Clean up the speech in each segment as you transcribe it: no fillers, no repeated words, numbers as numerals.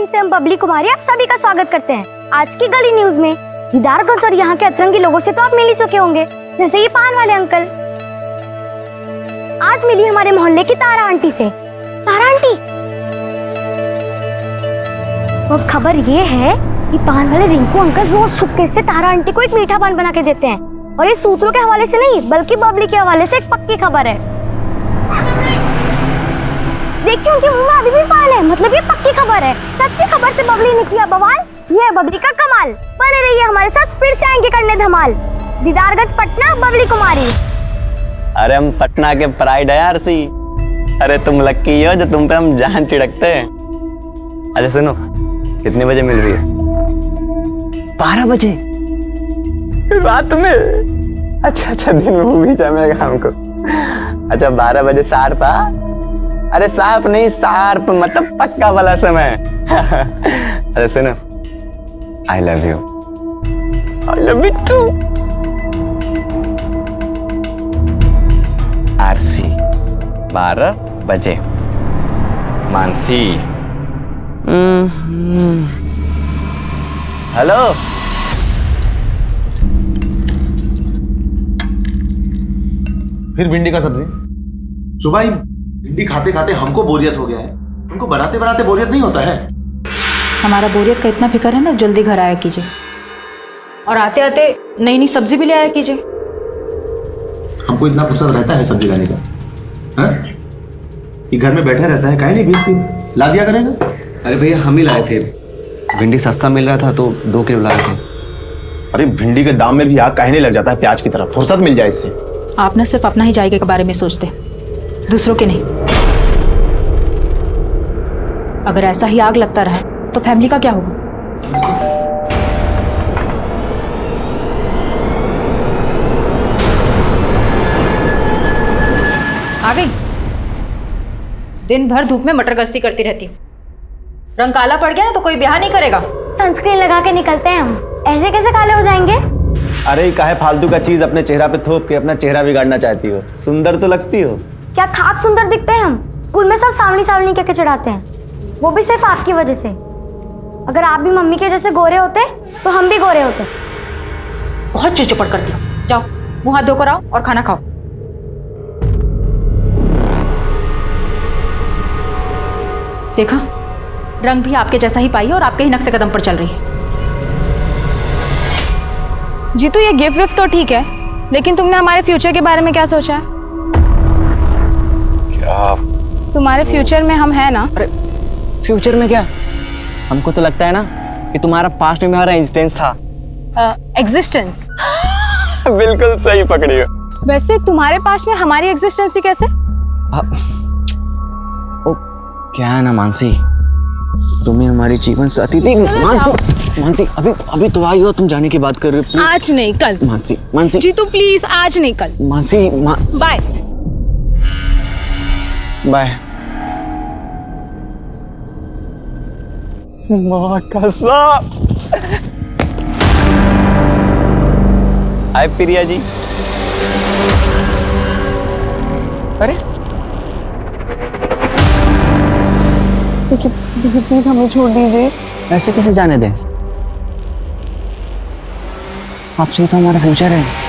दीदारगंज से हम बबली कुमारी आप सभी का स्वागत करते हैं। आज की गली न्यूज में दीदारगंज और यहाँ के अतरंगी लोगों से तो आप मिल ही चुके होंगे, जैसे ये पान वाले अंकल। आज मिली हमारे मोहल्ले की तारा आंटी से। तारा आंटी, और खबर ये है कि पान वाले रिंकू अंकल रोज छुपके से तारा आंटी को एक मीठा पान बना के देते हैं, और ये सूत्रों के हवाले से नहीं बल्कि बबली के हवाले से एक पक्की खबर है। देखिए उनके मुंह में अभी भी पान है, मतलब ये पक्की खबर है। सच्ची खबर से बबली ने किया बवाल, ये है बबली का कमाल। बने रहिए हमारे साथ, फिर से आएंगे करने धमाल। दीदारगंज पटना बबली कुमारी। अरे हम पटना के प्राइड है यार सी। अरे तुम लक्की हो जो तुम पे हम जान चिड़कते हैं। अच्छा सुनो, कितने बजे मिल रही है? 12 बजे रात में? अच्छा दिन में भी जमेगा हमको। अच्छा 12 बजे शार्प। अरे शार्प नहीं, शार्प मतलब पक्का वाला समय। अरे सुनो, I love you. I love you too. आरसी 12 बजे। मानसी। हेलो। फिर भिंडी का सब्जी। सुबह ही भिंडी खाते खाते हमको बोरियत हो गया है, उनको बनाते बनाते बोरियत नहीं होता है। हमारा बोरियत का इतना फिक्र है ना, जल्दी घर आया कीजिए, और आते आते नई नई सब्जी भी ले आया कीजिए। हमको इतना फुर्सत रहता है सब्जी लाने का? हाँ? ये घर में बैठा रहता है, काहे नहीं भेज के ला दिया करेगा? अरे भैया हम ही लाए थे, भिंडी सस्ता मिल रहा था तो 2 किलो लाए थे। अरे भिंडी के दाम में भी आग कहने लग जाता है प्याज की तरह। फुर्सत मिल जाए इससे। आप ना सिर्फ अपना ही जायके के बारे में सोचते, दूसरों के नहीं। अगर ऐसा ही आग लगता रहा तो फैमिली का क्या होगा? आ गई। दिन भर धूप में मटर गश्ती करती रहती हूँ, रंग काला पड़ गया ना तो कोई ब्याह नहीं करेगा। सनस्क्रीन लगा के निकलते हैं हम, ऐसे कैसे काले हो जाएंगे? अरे काहे फालतू का चीज अपने चेहरा पे थोप के अपना चेहरा बिगाड़ना चाहती हो? सुंदर तो लगती हो। क्या खाक सुंदर दिखते हैं हम? स्कूल में सब सावनी सावनी कह के चढ़ाते हैं, वो भी सिर्फ आपकी वजह से। अगर आप भी मम्मी के जैसे गोरे होते तो हम भी गोरे होते। बहुत चिड़चिड़ करती हो। जाओ मुंह हाथ धोकर आओ और खाना खाओ। देखा, रंग भी आपके जैसा ही पाई है और आपके ही नक्शे कदम पर चल रही है। जीतू ये गिफ्ट विफ्ट तो ठीक है, लेकिन तुमने हमारे फ्यूचर के बारे में क्या सोचा है? क्या? तुम्हारे फ्यूचर में हम हैं ना? अरे फ्यूचर में क्या? हमको तो लगता है ना कि तुम्हारा पास्ट में हमारा एग्जिस्टेंस था। एग्जिस्टेंस? बिल्कुल सही पकड़ी हो। वैसे तुम्हारे पास्ट में हमारी एग्जिस्टेंस ही कैसे? ओ क्या है ना मानसी, तुम्हें हमारी जीवन साथी थी। मानसी अभी तो आई हो, तुम जाने की बात कर रहे हो। आज नहीं कल। मानसी जीतू प्लीज, आज नहीं कल। Mansi bye bye. माँ कसम। हाय प्रिया जी। अरे देखिए प्लीज हमें छोड़ दीजिए। ऐसे कैसे जाने दें? आपसे ही तो हमारा फ्यूचर है।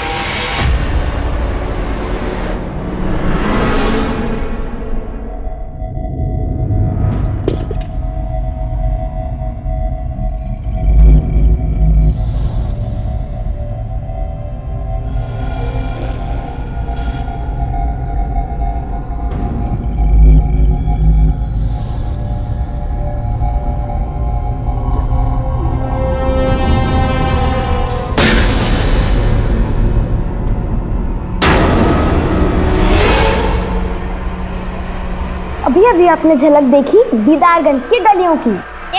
अभी अभी आपने झलक देखी दीदारगंज की गलियों की,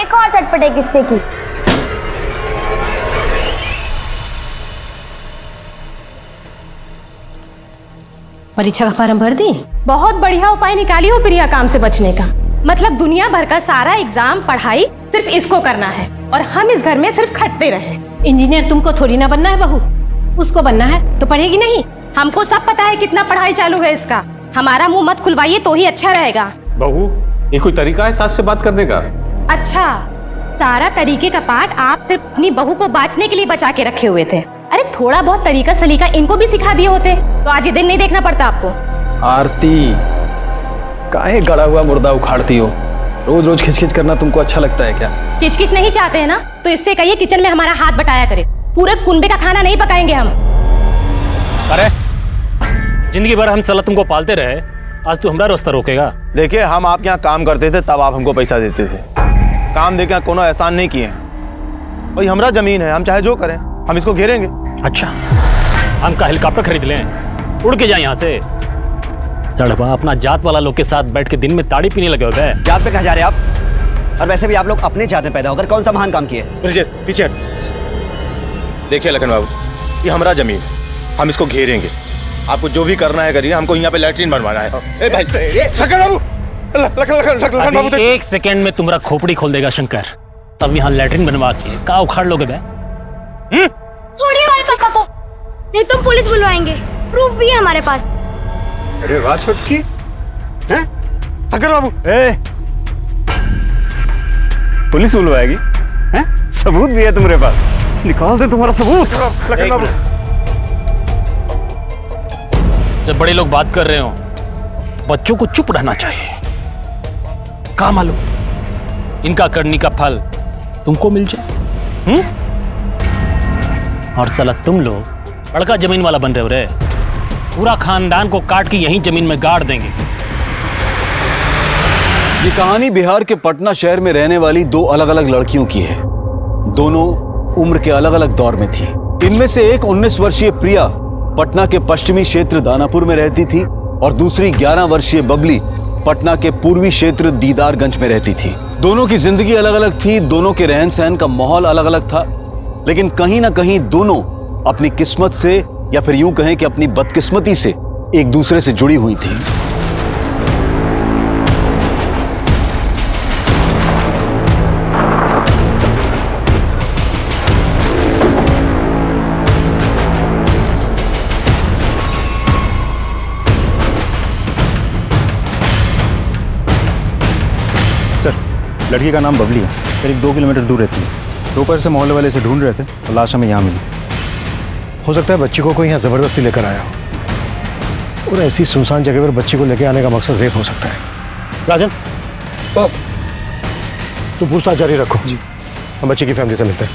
एक और चटपटे किस्से की। परीक्षा का फॉर्म भर दी? बहुत बढ़िया उपाय निकाली हो प्रिया काम से बचने का। मतलब दुनिया भर का सारा एग्जाम पढ़ाई सिर्फ इसको करना है और हम इस घर में सिर्फ खटते रहे। इंजीनियर तुमको थोड़ी ना बनना है बहू, उसको बनना है तो पढ़ेगी नहीं। हमको सब पता है कितना पढ़ाई चालू है इसका, हमारा मुंह मत खुलवाइए तो ही अच्छा रहेगा। बहू ये कोई तरीका है सास से बात करने का? अच्छा सारा तरीके का पाठ आप सिर्फ अपनी बहू को बांचने के लिए बचा के रखे हुए थे। अरे थोड़ा बहुत तरीका सलीका इनको भी सिखा दिए होते तो आज ये दिन नहीं देखना पड़ता आपको। आरती, काहे गड़ा हुआ मुर्दा उखाड़ती हो? रोज रोज खिचखिच करना तुमको अच्छा लगता है क्या? किचकिच नहीं चाहते हैं ना तो इससे कहिए किचन में हमारा हाथ बटाया करे। पूरे कुनबे का खाना नहीं पकाएंगे हम। अरे जिंदगी भर हम साला तुमको पालते रहे, आज तू हमारा रास्ता रोकेगा? देखिए, हम आपके यहाँ काम करते थे तब आप हमको पैसा देते थे। काम देके कोनो एहसान नहीं किए हैं। भाई हमारा जमीन है, हम चाहे जो करें, हम इसको घेरेंगे। अच्छा, हम का हेलीकॉप्टर खरीद लें, उड़ के जाए यहाँ से? चढ़वा अपना जात वाला लोग के साथ बैठ के दिन में ताड़ी पीने लगे हो गए। जात पे कहाँ जा रहे हैं आप? और वैसे भी आप लोग अपने जात में पैदा होकर कौन सा महान काम किए? पीछे देखिए लखन बाबू, ये हमारा जमीन, हम इसको घेरेंगे। आपको जो भी करना है करिए, हमको यहाँ पे लैट्रिन बनवाना है। ए भाई, शंकर बाबू, लखन बाबू, एक सेकंड में तुम्हारा खोपड़ी खोल देगा शंकर। तब यहाँ लैट्रिन बनवा के का उखाड़ लोगे बे? छोड़िए हमारे पापा को, नहीं तो पुलिस बुलवाएंगे। प्रूफ भी है हमारे पास। अरे वाह छोटकी, शंकर बाबू, पुलिस बुलवाएगी? सबूत भी है तुम्हारे पास? निकाल दे तुम्हारा सबूत। लखन बाबू, जब बड़े लोग बात कर रहे हो, बच्चों को चुप रहना चाहिए। का मालूम इनका करनी का फल तुमको मिल जाए। और साला तुम लोग बड़का जमीन वाला बन रहे हो रे। पूरा खानदान को काट के यहीं जमीन में गाड़ देंगे। ये कहानी बिहार के पटना शहर में रहने वाली दो अलग अलग लड़कियों की है। दोनों उम्र के अलग अलग दौर में थी। इनमें से एक 19 वर्षीय प्रिया पटना के पश्चिमी क्षेत्र दानापुर में रहती थी और दूसरी 11 वर्षीय बबली पटना के पूर्वी क्षेत्र दीदारगंज में रहती थी। दोनों की जिंदगी अलग अलग थी, दोनों के रहन सहन का माहौल अलग अलग था, लेकिन कहीं ना कहीं दोनों अपनी किस्मत से या फिर यूं कहें कि अपनी बदकिस्मती से एक दूसरे से जुड़ी हुई थी। लड़की का नाम बबली है, करीब 2 किलोमीटर दूर रहती है। दोपहर से मोहल्ले वाले से ढूंढ रहे थे और लाश हमें यहाँ मिली। हो सकता है बच्ची को कोई यहाँ जबरदस्ती लेकर आया हो, और ऐसी सुनसान जगह पर बच्ची को लेकर आने का मकसद रेप हो सकता है। राजन, तुम पूछताछ जारी रखो जी, हम बच्ची की फैमिली से मिलते हैं।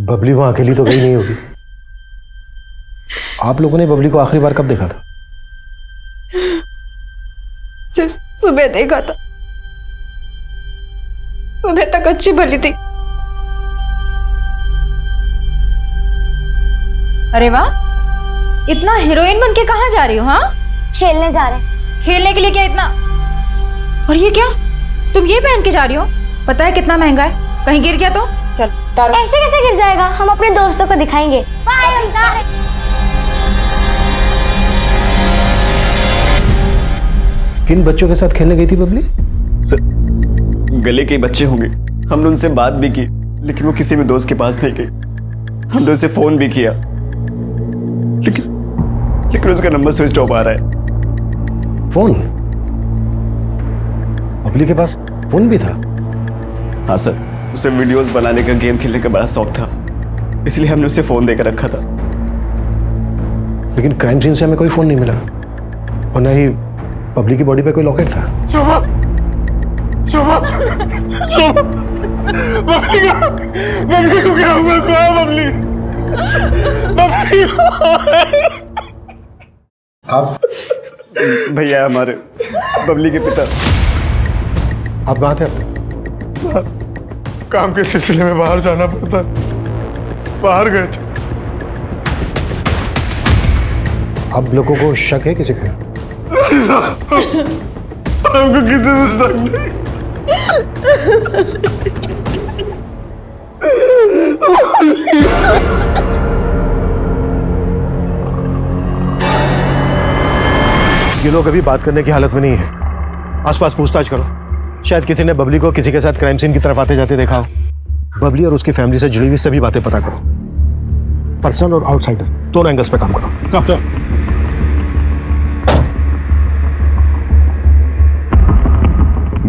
बबली वहां अकेली तो गई नहीं होगी। आप लोगों ने बबली को आखिरी बार कब देखा था? सिर्फ सुबह देखा था। सुबह तक अच्छी भली थी। अरे वाह, इतना हीरोइन बन के कहाँ जा रही हो? हाँ, खेलने जा रहे हैं। खेलने के लिए क्या इतना? और ये क्या, तुम ये पहन के जा रही हो? पता है कितना महंगा है, कहीं गिर गया तो? चल ऐसे कैसे गिर जाएगा, हम अपने दोस्तों को दिखाएंगे। बाय, हम जा रहे हैं। किन बच्चों के साथ खेलने गई थी बबली? सर, गले के बच्चे होंगे। हमने उनसे बात भी की, लेकिन वो किसी भी दोस्त के पास नहीं गई। हमने उसे फोन भी किया, लेकिन उसका नंबर स्विच ऑफ आ रहा है। फोन? बबली के पास फोन भी था? हाँ सर, उसे वीडियोस बनाने का, गेम खेलने का बड़ा शौक था, इसलिए हमने उसे फोन देकर रखा था। लेकिन क्राइम सीन से हमें कोई फोन नहीं मिला, और न ही बबली की बॉडी पे कोई लॉकेट था। शोभा, शोभा, शोभा, बबली को क्या हुआ? कहाँ बबली? बबली आप भैया हमारे बबली के पिता। आप कहाँ थे? काम के सिलसिले में बाहर जाना पड़ता, बाहर गए थे। आप लोगों को शक है किसी का? नहीं साहब, हमको किसी में शक नहीं। ये लोग अभी बात करने की हालत में नहीं है। आसपास पूछताछ करो, शायद किसी ने बबली को किसी के साथ क्राइम सीन की तरफ आते जाते देखा हो। बबली और उसकी फैमिली से जुड़ी हुई सभी बातें पता करो, पर्सनल और आउटसाइडर दोनों एंगल्स पे काम करो। साहब,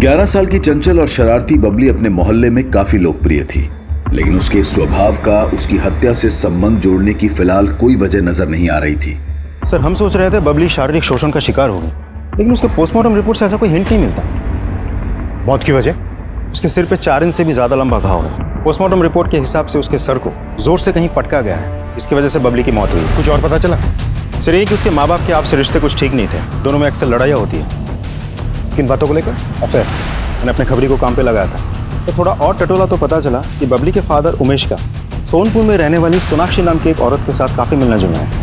11 साल की चंचल और शरारती बबली अपने मोहल्ले में काफी लोकप्रिय थी, लेकिन उसके स्वभाव का उसकी हत्या से संबंध जोड़ने की फिलहाल कोई वजह नजर नहीं आ रही थी। सर, हम सोच रहे थे बबली शारीरिक शोषण का शिकार होगी, लेकिन उसके पोस्टमार्टम रिपोर्ट से ऐसा कोई हिंट नहीं मिलता। मौत की वजह? उसके सिर पे 4 इंच से भी ज्यादा लंबा घाव है। पोस्टमार्टम रिपोर्ट के हिसाब से उसके सर को जोर से कहीं पटका गया है, इसकी वजह से बबली की मौत हुई। कुछ और पता चला? सर, ये कि उसके माँ बाप के आपसे रिश्ते कुछ ठीक नहीं थे, दोनों में अक्सर लड़ाइयाँ होती है। किन बातों को लेकर? अफेयर। मैंने अपने खबरी को काम पे लगाया था। तो थोड़ा और टटोला तो पता चला कि बबली के फादर उमेश का सोनपुर में रहने वाली सोनाक्षी नाम की एक औरत के साथ काफी मिलना जुलना है।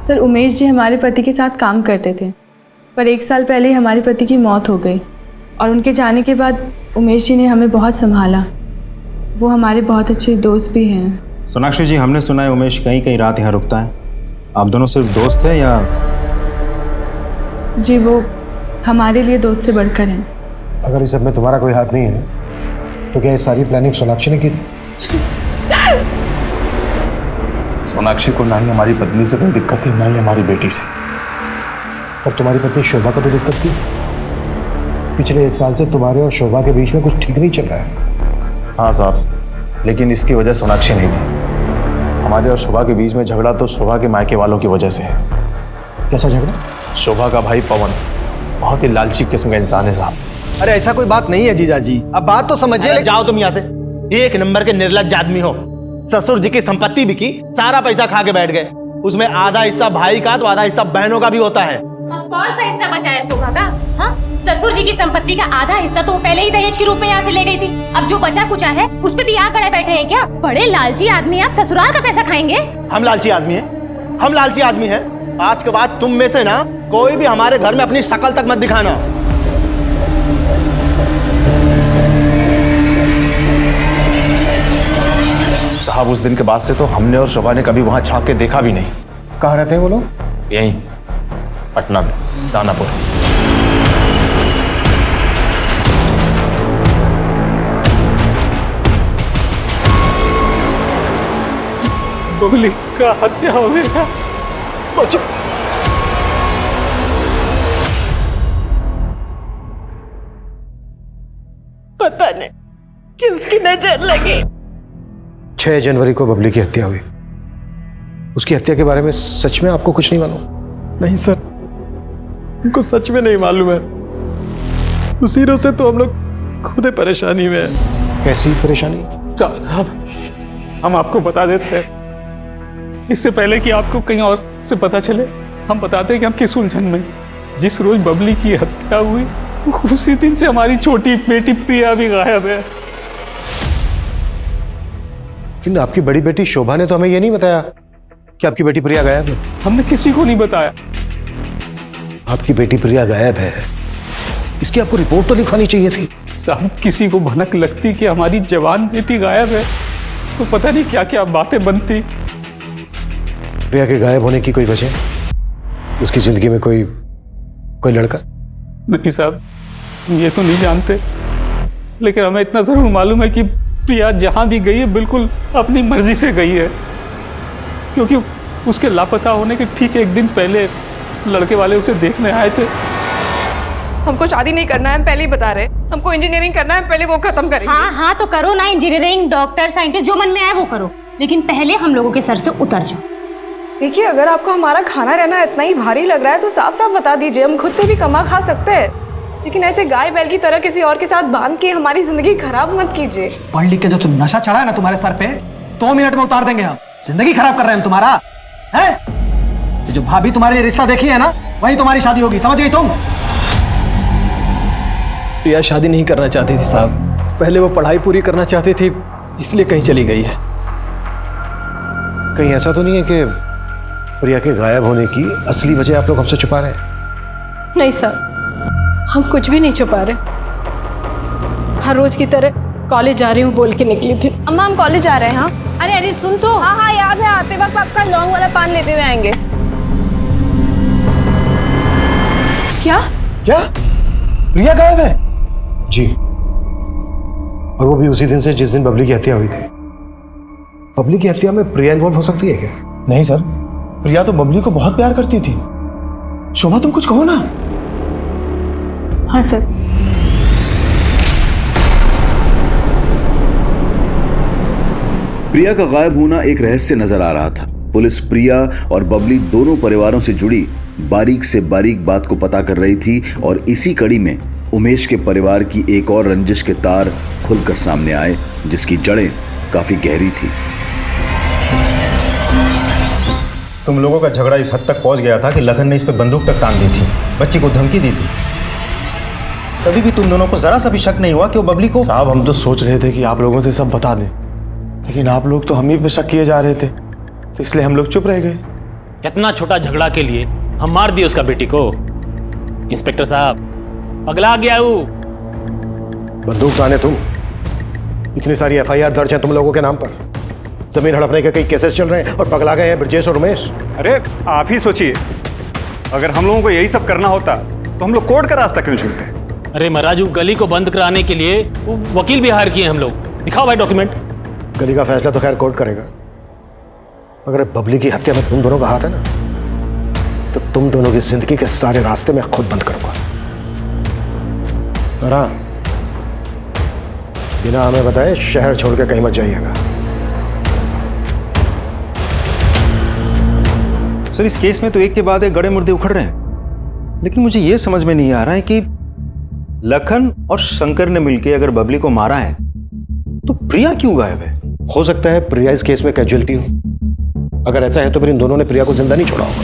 सर, उमेश जी हमारे पति के साथ काम करते थे, पर 1 साल पहले ही हमारे पति की मौत हो गई और उनके जाने के बाद उमेश जी ने हमें बहुत संभाला। वो हमारे बहुत अच्छे दोस्त भी हैं। सोनाक्षी जी, हमने सुना है उमेश कहीं कहीं रात यहाँ रुकता है। आप दोनों सिर्फ दोस्त हैं या? जी, वो हमारे लिए दोस्त से बढ़कर हैं। अगर इस सब में तुम्हारा कोई हाथ नहीं है तो क्या ये सारी प्लानिंग सोनाक्षी ने की थी? सोनाक्षी को ना ही हमारी पत्नी से कोई दिक्कत थी, ना ही हमारी बेटी से। और तुम्हारी पत्नी शोभा को तो दिक्कत थी। पिछले 1 साल से तुम्हारे और शोभा के बीच में कुछ ठीक नहीं चल रहा है। हाँ साहब, लेकिन इसकी वजह सोनाक्षी नहीं थी। हमारे और शोभा के बीच में झगड़ा तो शोभा के मायके वालों की वजह से है। कैसा झगड़ा? शोभा का भाई पवन बहुत ही लालची किस्म का इंसान है साहब। अरे ऐसा कोई बात नहीं है जीजाजी, अब बात तो समझिए। जाओ तुम यहाँ से, 1 नंबर के निर्लज्ज आदमी हो। ससुर जी की संपत्ति बिकी, सारा पैसा खा के बैठ गए। उसमें आधा हिस्सा भाई का तो आधा हिस्सा बहनों का भी होता है। कौन सा हिस्सा बचा है शोभा का? हाँ, ससुर जी की संपत्ति का आधा हिस्सा तो पहले ही दहेज के रूप में यहाँ से ले गई थी। अब जो बचा कुचा है उस पे भी यहाँ खड़े बैठे हैं क्या? बड़े लालची आदमी, आप ससुराल का पैसा खाएंगे? हम लालची आदमी हैं? हम लालची आदमी हैं? आज के बाद तुम में से ना कोई भी हमारे घर में अपनी शक्ल तक मत दिखाना। साहब, उस दिन के बाद से तो हमने और शोभा ने कभी वहां झांक के देखा भी नहीं। कहाँ रहते हैं वो लोग? यहीं पटना में, दानापुर। बबली का हत्या हो गया। बचो। पता नहीं किसकी नजर लगी। 6 जनवरी को बबली की हत्या हुई। उसकी हत्या के बारे में सच में आपको कुछ नहीं मालूम? नहीं सर, उनको सच में नहीं मालूम है। उसी रोज से तो हम लोग खुद परेशानी में हैं। कैसी परेशानी? साहब, हम आपको बता देते हैं, इससे पहले कि आपको कहीं और से पता चले, हम बताते हैं कि हम किस उलझन में। जिस रोज बबली की हत्या हुई उसी दिन से हमारी छोटी बेटी प्रिया भी गायब है। लेकिन आपकी बड़ी बेटी शोभा ने तो हमें ये नहीं बताया कि आपकी बेटी प्रिया गायब है। हमने किसी को नहीं बताया। आपकी बेटी प्रिया गायब है, इसकी आपको रिपोर्ट तो लिखवानी चाहिए थी। साहब, किसी को भनक लगती कि हमारी जवान बेटी गायब है तो पता नहीं क्या क्या बातें बनती। प्रिया के गायब होने की कोई वजह? उसकी जिंदगी में कोई लड़का? नहीं साहब, ये तो नहीं जानते, लेकिन हमें इतना जरूर मालूम है कि प्रिया जहां भी गई है बिल्कुल अपनी मर्जी से गई है, क्योंकि उसके लापता होने के ठीक 1 दिन पहले लड़के वाले उसे देखने आए थे। हमको शादी नहीं करना है, हम पहले ही बता रहे। हमको इंजीनियरिंग करना है, पहले वो खत्म करेंगे। हाँ हाँ, तो करो ना, इंजीनियरिंग, डॉक्टर, साइंटिस्ट, जो मन में आए वो करो, लेकिन पहले हम लोगों के सर से उतर जाओ। देखिए, अगर आपको हमारा खाना रहना इतना ही भारी लग रहा है तो साफ साफ बता दीजिए, हम खुद से भी कमा खा सकते हैं। लेकिन ऐसे गाय बैल की तरह किसी और के साथ बांध के हमारी जिंदगी खराब मत कीजिए। पढ़ लिख के जो तुम नशा चढ़ा है ना तुम्हारे सर पे, 2 मिनट में उतार देंगे हम। जिंदगी खराब कर रहे हैं हम तुम्हारा, है? जो भाभी तुम्हारे लिए रिश्ता देखी है ना, वही तुम्हारी शादी होगी, समझ गई तुम? प्रिया शादी नहीं करना चाहती थी साहब, पहले वो पढ़ाई पूरी करना चाहती थी, इसलिए कहीं चली गई है। कहीं ऐसा तो नहीं है कि प्रिया के गायब होने की असली वजह आप लोग हमसे छुपा रहे हैं? नहीं सर, हम कुछ भी नहीं छुपा रहे। हर रोज की तरह कॉलेज जा रही हूँ बोल के निकली थी। अम्मा, हम कॉलेज जा रहे हैं। हाँ, अरे अरे सुन तो। हाँ हाँ, याद है, आते वक्त आपका लौंग वाला पान लेते हुए आएंगे। क्या? प्रिया गायब है? जी, और वो भी उसी दिन से जिस दिन बबली की हत्या हुई थी। बबली की हत्या में प्रिया इन्वॉल्व हो सकती है क्या? नहीं सर, प्रिया तो बबली को बहुत प्यार करती थी। शोभा तुम कुछ कहो ना। हाँ सर। प्रिया का गायब होना एक रहस्य नजर आ रहा था। पुलिस प्रिया और बबली दोनों परिवारों से जुड़ी बारीक से बारीक बात को पता कर रही थी और इसी कड़ी में उमेश के परिवार की एक और रंजिश के तार खुलकर सामने आए, जिसकी जड़ें काफी गहरी थी। तुम लोगों का झगड़ा इस हद तक पहुंच गया था कि लखन ने इस पे बंदूक तक तान दी थी, बच्ची को धमकी दी थी। तभी भी तुम दोनों को जरा सा भी शक नहीं हुआ कि वो बबली को। साहब हम तो सोच रहे थे कि आप लोगों से सब बता दें, लेकिन आप लोग तो हम ही पे शक किए जा रहे थे, तो इसलिए हम लोग चुप रह गए। इतना छोटा झगड़ा के लिए हम मार दिए उसका बेटी को। इंस्पेक्टर साहब, पगला गया वो। बंदूक ताने तुम? इतनी सारी एफआईआर दर्ज है तुम लोगों के नाम पर, जमीन हड़पने के कई केसेस चल रहे हैं और पगला गए हैं ब्रजेश और उमेश। अरे आप ही सोचिए, अगर हम लोगों को यही सब करना होता तो हम लोग कोर्ट का रास्ता क्यों चुनते? अरे महाराज, वो गली को बंद कराने के लिए वो वकील भी हायर किए हम लोग। दिखाओ भाई डॉक्यूमेंट। गली का फैसला तो खैर कोर्ट करेगा, अगर बबली की हत्या में तुम दोनों का हाथ है ना, तो तुम दोनों की जिंदगी के सारे रास्ते मैं खुद बंद करूंगा। बिना हमें बताए शहर छोड़ के कहीं मत जाइएगा। सर, इस केस में तो एक के बाद एक गड़े मुर्दे उखड़ रहे हैं, लेकिन मुझे यह समझ में नहीं आ रहा है कि लखन और शंकर ने मिलकर अगर बबली को मारा है तो प्रिया क्यों गायब है? हो सकता है प्रिया इस केस में कैजुअलिटी हो। अगर ऐसा है तो फिर इन दोनों ने प्रिया को जिंदा नहीं छोड़ा होगा।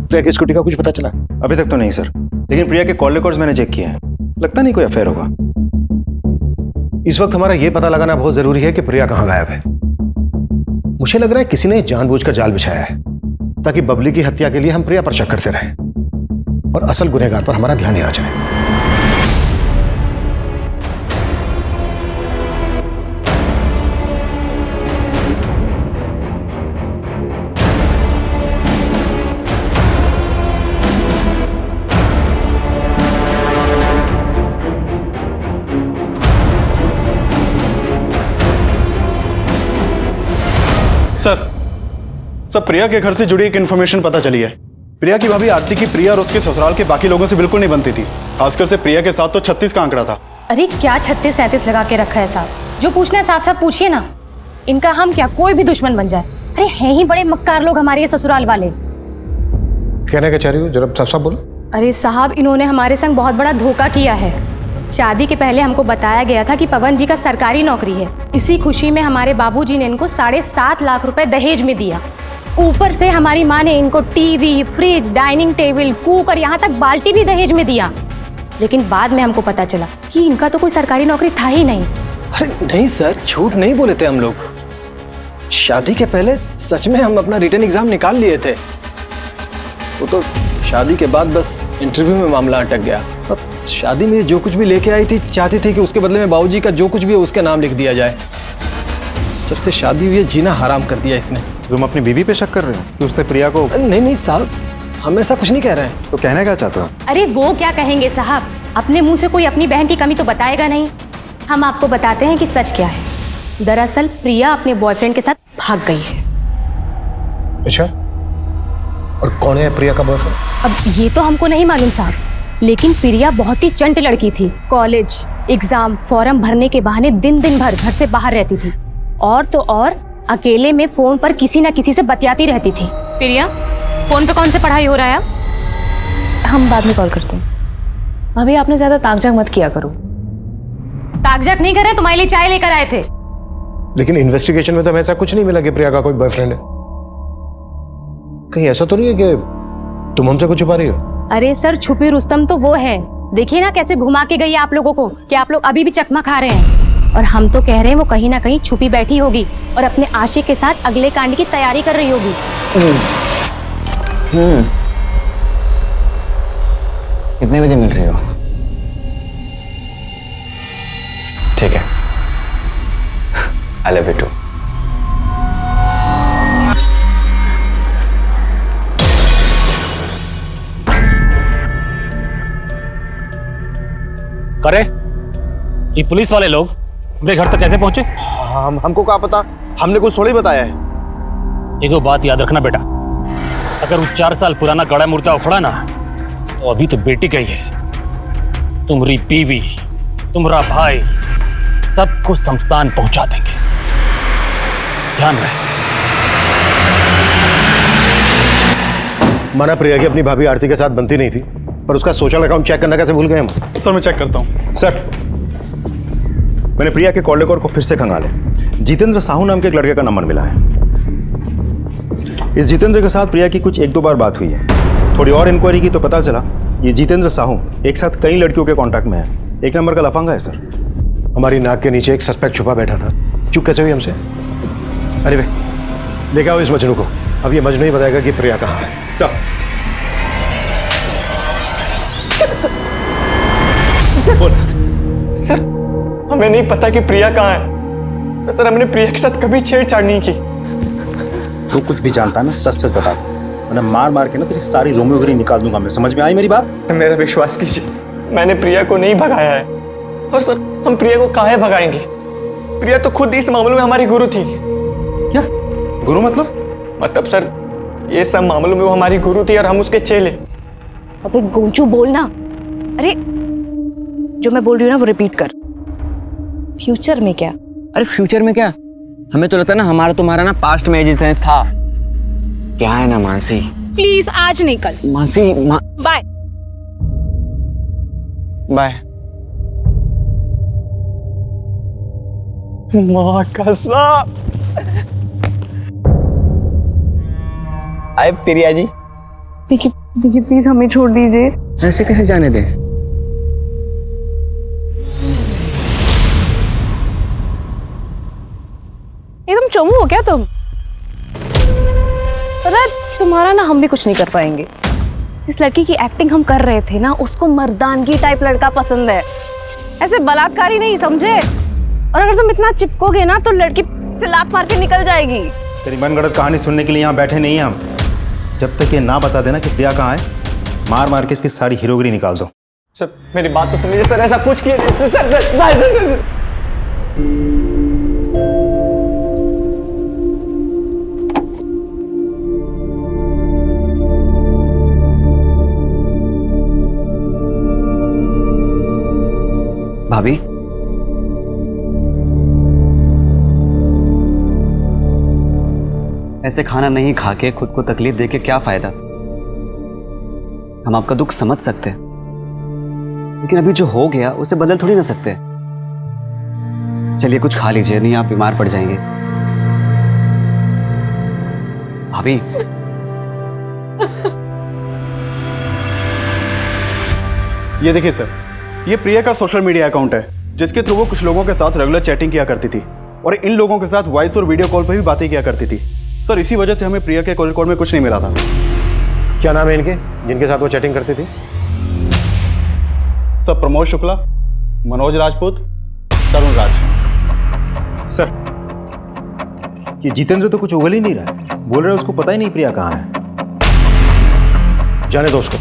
प्रिया की स्कूटी का कुछ पता चला? अभी तक तो नहीं सर, लेकिन प्रिया के कॉल रिकॉर्ड्स मैंने चेक किए हैं, लगता नहीं कोई अफेयर होगा। इस वक्त हमारा यह पता लगाना बहुत जरूरी है कि प्रिया कहां गायब है। मुझे लग रहा है किसी ने जानबूझकर जाल बिछाया है ताकि बबली की हत्या के लिए हम प्रिया पर शक करते रहें और असल गुनहगार पर हमारा ध्यान ही ना जाए। सर, प्रिया के घर से जुड़ी एक इन्फॉर्मेशन पता चली है। प्रिया की भाभी आरती की प्रिया और उसके ससुराल के बाकी लोगों से बिल्कुल नहीं बनती थी, खासकर से प्रिया के साथ तो 36 का आंकड़ा था। अरे क्या 36-37 लगा के रखा है साहब? जो पूछना है साफ साफ पूछिए ना। इनका हम क्या कोई भी दुश्मन बन जाए। अरे हैं ही बड़े मक्कार लोग हमारे ये ससुराल वाले। कहना क्या चाह रही हो, जरा साफ साफ बोलो। अरे साहब, इन्होंने हमारे संग बहुत बड़ा धोखा किया है। शादी के पहले हमको बताया गया था कि पवन जी का सरकारी नौकरी है। इसी खुशी में हमारे बाबूजी ने इनको 7.5 लाख रुपए दहेज में दिया। ऊपर से हमारी माँ ने इनको TV, fridge, dining table, cooker, यहाँ तक बाल्टी भी दहेज में दिया। लेकिन बाद में हमको पता चला कि इनका तो कोई सरकारी नौकरी था ही नहीं। अरे नहीं सर, झूठ नहीं बोले थे हम लोग। शादी के पहले सच में हम अपना रिटन एग्जाम निकाल लिए थे। वो तो शादी के बाद बस इंटरव्यू में मामला अटक गया। और शादी में जो कुछ भी लेके आई थी, चाहती थी कि उसके बदले में बाबूजी का जो कुछ भी है उसके नाम लिख दिया जाए। जब से शादी हुई है, जीना हराम कर दिया इसने। तुम अपनी बीवी पे शक कर रहे हो कि उसने प्रिया को? नहीं साहब, हम ऐसा कुछ नहीं कह रहे हैं। तो कहना क्या चाहते हो? अरे वो क्या कहेंगे साहब, अपने मुंह से कोई अपनी बहन की कमी तो बताएगा नहीं। हम आपको बताते हैं कि सच क्या है। दरअसल प्रिया अपने बॉयफ्रेंड के साथ भाग गई है। अच्छा, और कौन है प्रिया का बॉयफ्रेंड? अब ये तो हमको नहीं मालूम साहब, लेकिन प्रिया बहुत ही चंट लड़की थी। कॉलेज, एग्जाम, फॉर्म भरने के बहाने दिन भर घर से बाहर रहती थी। और तो और अकेले में फोन पर किसी न किसी से बतियाती रहती थी। प्रिया, फोन पे कौन से पढ़ाई हो रहा है? हम बाद में कॉल करते हैं। भाभी आपने ज्यादा ताकझाक मत किया करो। ताकझाक नहीं कर रहे, तुम्हारे लिए चाय लेकर आए थे। लेकिन इन्वेस्टिगेशन में तो हमें ऐसा कुछ नहीं मिला कि प्रिया का कोई बॉयफ्रेंड है। कहीं ऐसा तो नहीं है कि तुम हमसे कुछ छुपा रही हो? अरे सर, छुपी रुस्तम तो वो है। देखिए ना कैसे घुमा के गई आप लोगों को कि आप लोग अभी भी चकमा खा रहे हैं। और हम तो कह रहे हैं वो कहीं ना कहीं छुपी बैठी होगी और अपने आशिक के साथ अगले कांड की तैयारी कर रही होगी। कितने बजे मिल रही हो? ठीक है, आई लव यू टू। करे ये पुलिस वाले लोग मेरे घर तक कैसे पहुंचे? हमको क्या पता, हमने कुछ थोड़ी बताया है। एक बात याद रखना बेटा, अगर वो 4 साल पुराना गड़ा मुर्दा उखड़ा ना, तो अभी तो बेटी गई है। तुम्हारी बीवी, तुम्हारा भाई, सबको शमशान पहुंचा देंगे। ध्यान रहे। माना प्रिया की अपनी भाभी आरती के साथ बनती नहीं थी, पर उसका सोशल अकाउंट चेक करना कैसे भूल गए हम? सर मैं चेक करता हूँ। सर मैंने प्रिया के कॉल रिकॉर्ड को फिर से खंगाले। जितेंद्र साहू नाम के एक लड़के का नंबर मिला है। इस जितेंद्र के साथ प्रिया की कुछ 1-2 बार बात हुई है। थोड़ी और इंक्वायरी की तो पता चला ये जितेंद्र साहू एक साथ कई लड़कियों के कांटेक्ट में है। एक नंबर का लफंगा है सर। हमारी नाक के नीचे एक सस्पेक्ट छुपा बैठा था, चुप कैसे हुई हमसे? अरे वे देखा हो इस मजनू को, अब ये मजनू ही बताएगा कि प्रिया कहाँ है। सर हमें नहीं पता कि प्रिया कहाँ है। सर हमने प्रिया के साथ कभी छेड़छाड़ नहीं की। तू कुछ भी जानता है ना, सच सच बता दो, वरना मार मार के ना तेरी सारी रोमियोगिरी निकाल दूंगा मैं। समझ में आई मेरी बात? मेरा विश्वास कीजिए, मैंने प्रिया को नहीं भगाया है। और सर हम प्रिया को काहे भगाएंगे? प्रिया तो खुद इस मामले में हमारी गुरु थी। क्या गुरु मतलब सर ये सब मामलों में वो हमारी गुरु थी और हम उसके चेले। अबे गोंचू बोलना। अरे जो मैं बोल रही हूँ ना वो रिपीट कर। फ्यूचर में क्या? अरे फ्यूचर में क्या, हमें तो लगता है ना हमारा तुम्हारा ना पास्ट में एजिसेंस था। क्या है ना मानसी, प्लीज आज नहीं कल। Mansi bye bye. माँ कसम। आए प्रिया जी। देखिए प्लीज हमें छोड़ दीजिए। ऐसे कैसे जाने दें? एकदम चमू हो क्या तुम? पता है तुम्हारा ना हम भी कुछ नहीं कर पाएंगे। जिस लड़की की एक्टिंग हम कर रहे थे ना, उसको मर्दानगी टाइप लड़का पसंद है, ऐसे बलात्कारी नहीं, समझे? और अगर तुम इतना चिपकोगे ना तो लड़की से लात मार के निकल जाएगी। तेरी मनगढ़ंत कहानी सुनने के लिए यहाँ बैठे नहीं हैं हम। जब तक ये ना बता देना कि प्रिया कहाँ है, मार मार के इसकी सारी हीरोगिरी निकाल दो। सर मेरी बात तो सुनिए सर, ऐसा कुछ किए सर। भाभी ऐसे खाना नहीं खा के खुद को तकलीफ दे के क्या फायदा? हम आपका दुख समझ सकते हैं, लेकिन अभी जो हो गया उसे बदल थोड़ी ना सकते। चलिए कुछ खा लीजिए, नहीं आप बीमार पड़ जाएंगे। भाभी ये देखिए सर, ये प्रिया का सोशल मीडिया अकाउंट है जिसके थ्रू वो कुछ लोगों के साथ रेगुलर चैटिंग किया करती थी और इन लोगों के साथ वॉइस और वीडियो कॉल पर भी बातें किया करती थी। सर इसी वजह से हमें प्रिया के कॉल रिकॉर्ड में कुछ नहीं मिला था। क्या नाम है इनके जिनके साथ वो चैटिंग करती थी? सर प्रमोद शुक्ला, मनोज राजपूत, तरुण राज। सर ये जितेंद्र तो कुछ उगल ही नहीं रहा है, बोल रहा है उसको पता ही नहीं प्रिया कहाँ है। जाने दो उसको,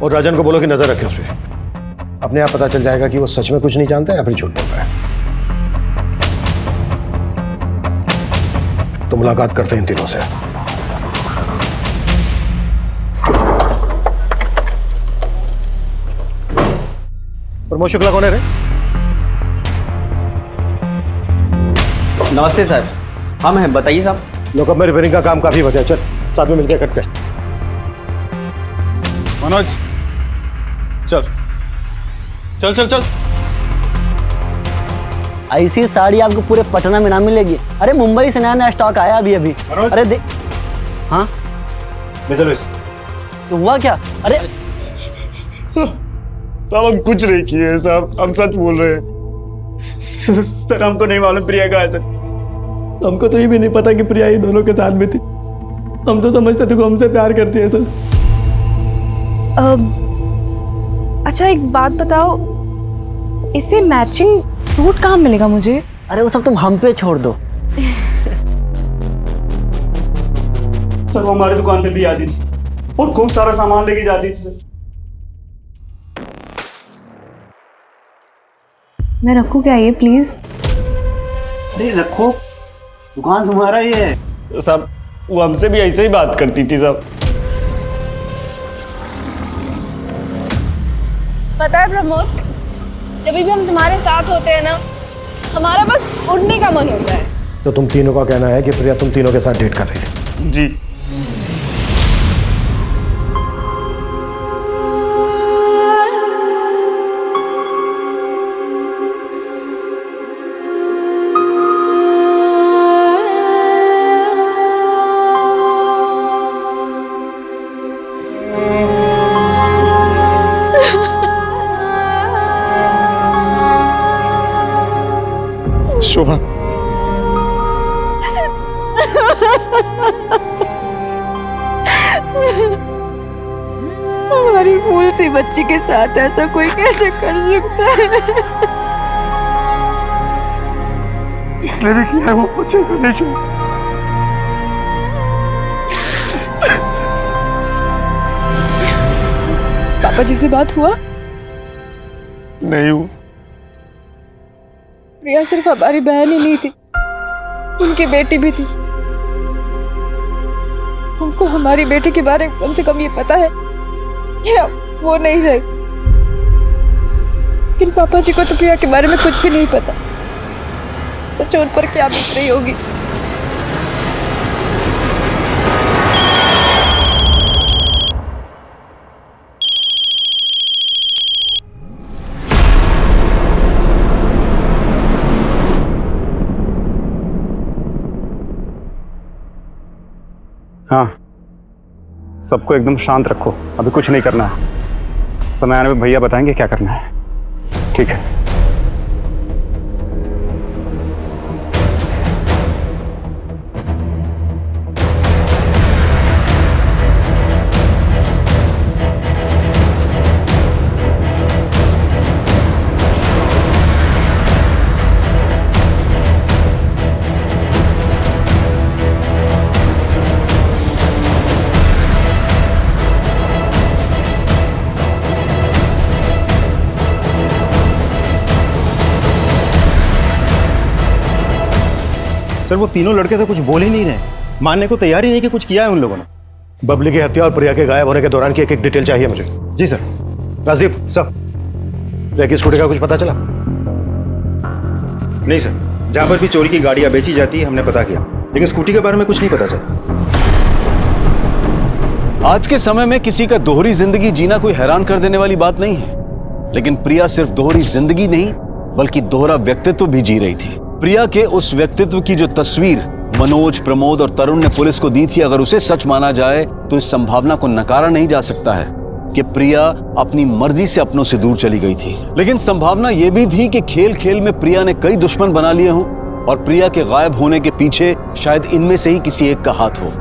और राजन को बोलो कि नजर रखे उस पर। अपने आप पता चल जाएगा कि वो सच में कुछ नहीं जानता है या फिर झूठ बोल रहा है। तो मुलाकात करते हैं इन तीनों से। प्रमोद शुक्ला कौन है रे? नमस्ते सर, हम हैं, बताइए साहब। लोकअप में रिपेयरिंग का काम काफी बचा है, चल साथ में मिलकर करते हैं। मनोज चल चल चल चल। ऐसी साड़ी आपको पूरे पटना में ना मिलेगी। अरे मुंबई से नया नया स्टॉक आया अभी अभी। अरे देख। हाँ तो हुआ क्या? अरे साहब हम कुछ नहीं किए साहब, हम सच बोल रहे हैं। सर हमको नहीं मालूम प्रिया कहाँ है सर। हमको तो ये भी नहीं पता कि प्रिया ये दोनों के साथ में थी। हम तो समझते थे कि हमसे प्यार करती है सर। अच्छा एक बात बताओ, इससे मैचिंग सूट कहाँ मिलेगा मुझे? अरे वो सब तुम हम पे छोड़ दो। सर वो हमारी दुकान पे भी आती थी और खूब सारा सामान लेके जाती थी सर। मैं रखूँ क्या ये प्लीज़? अरे रखो, दुकान तुम्हारा ही है। तो साहब वो हमसे भी ऐसे ही बात करती थी साहब। पता है प्रमोद, जब भी हम तुम्हारे साथ होते हैं ना, हमारा बस उड़ने का मन होता है। तो तुम तीनों का कहना है कि प्रिया तुम तीनों के साथ डेट कर रही थी? जी। शोभा, हमारी फूल सी बच्ची के साथ ऐसा कोई कैसे कर सकता है? जिसने भी किया है वो मुझे करने चाहिए। पापा जी से बात हुआ? नहीं हुआ। प्रिया सिर्फ हमारी बहन ही नहीं थी, उनकी बेटी भी थी। हमको हमारी बेटी के बारे में कम से कम ये पता है कि वो नहीं रही, लेकिन पापा जी को तो प्रिया के बारे में कुछ भी नहीं पता। सच उन पर क्या बीत रही होगी। हाँ, सबको एकदम शांत रखो, अभी कुछ नहीं करना है। समय आने में भैया बताएंगे क्या करना है। ठीक है। सर वो तीनों लड़के तो कुछ बोल ही नहीं रहे, मानने को तैयार ही नहीं कि कुछ किया है उन लोगों ने। बबली की हत्या और प्रिया के गायब होने के दौरान की एक एक डिटेल चाहिए मुझे। जी सर। राजदीप सर, प्रिया की स्कूटी का कुछ पता चला? नहीं सर, जहां पर भी चोरी की गाड़ियां बेची जाती है हमने पता किया, लेकिन स्कूटी के बारे में कुछ नहीं पता चला। आज के समय में किसी का दोहरी जिंदगी जीना कोई हैरान कर देने वाली बात नहीं है, लेकिन प्रिया सिर्फ दोहरी जिंदगी नहीं बल्कि दोहरा व्यक्तित्व भी जी रही थी। प्रिया के उस व्यक्तित्व की जो तस्वीर मनोज, प्रमोद और तरुण ने पुलिस को दी थी, अगर उसे सच माना जाए तो इस संभावना को नकारा नहीं जा सकता है कि प्रिया अपनी मर्जी से अपनों से दूर चली गई थी। लेकिन संभावना यह भी थी कि खेल खेल में प्रिया ने कई दुश्मन बना लिए हों और प्रिया के गायब होने के पीछे शायद इनमें से ही किसी एक का हाथ हो।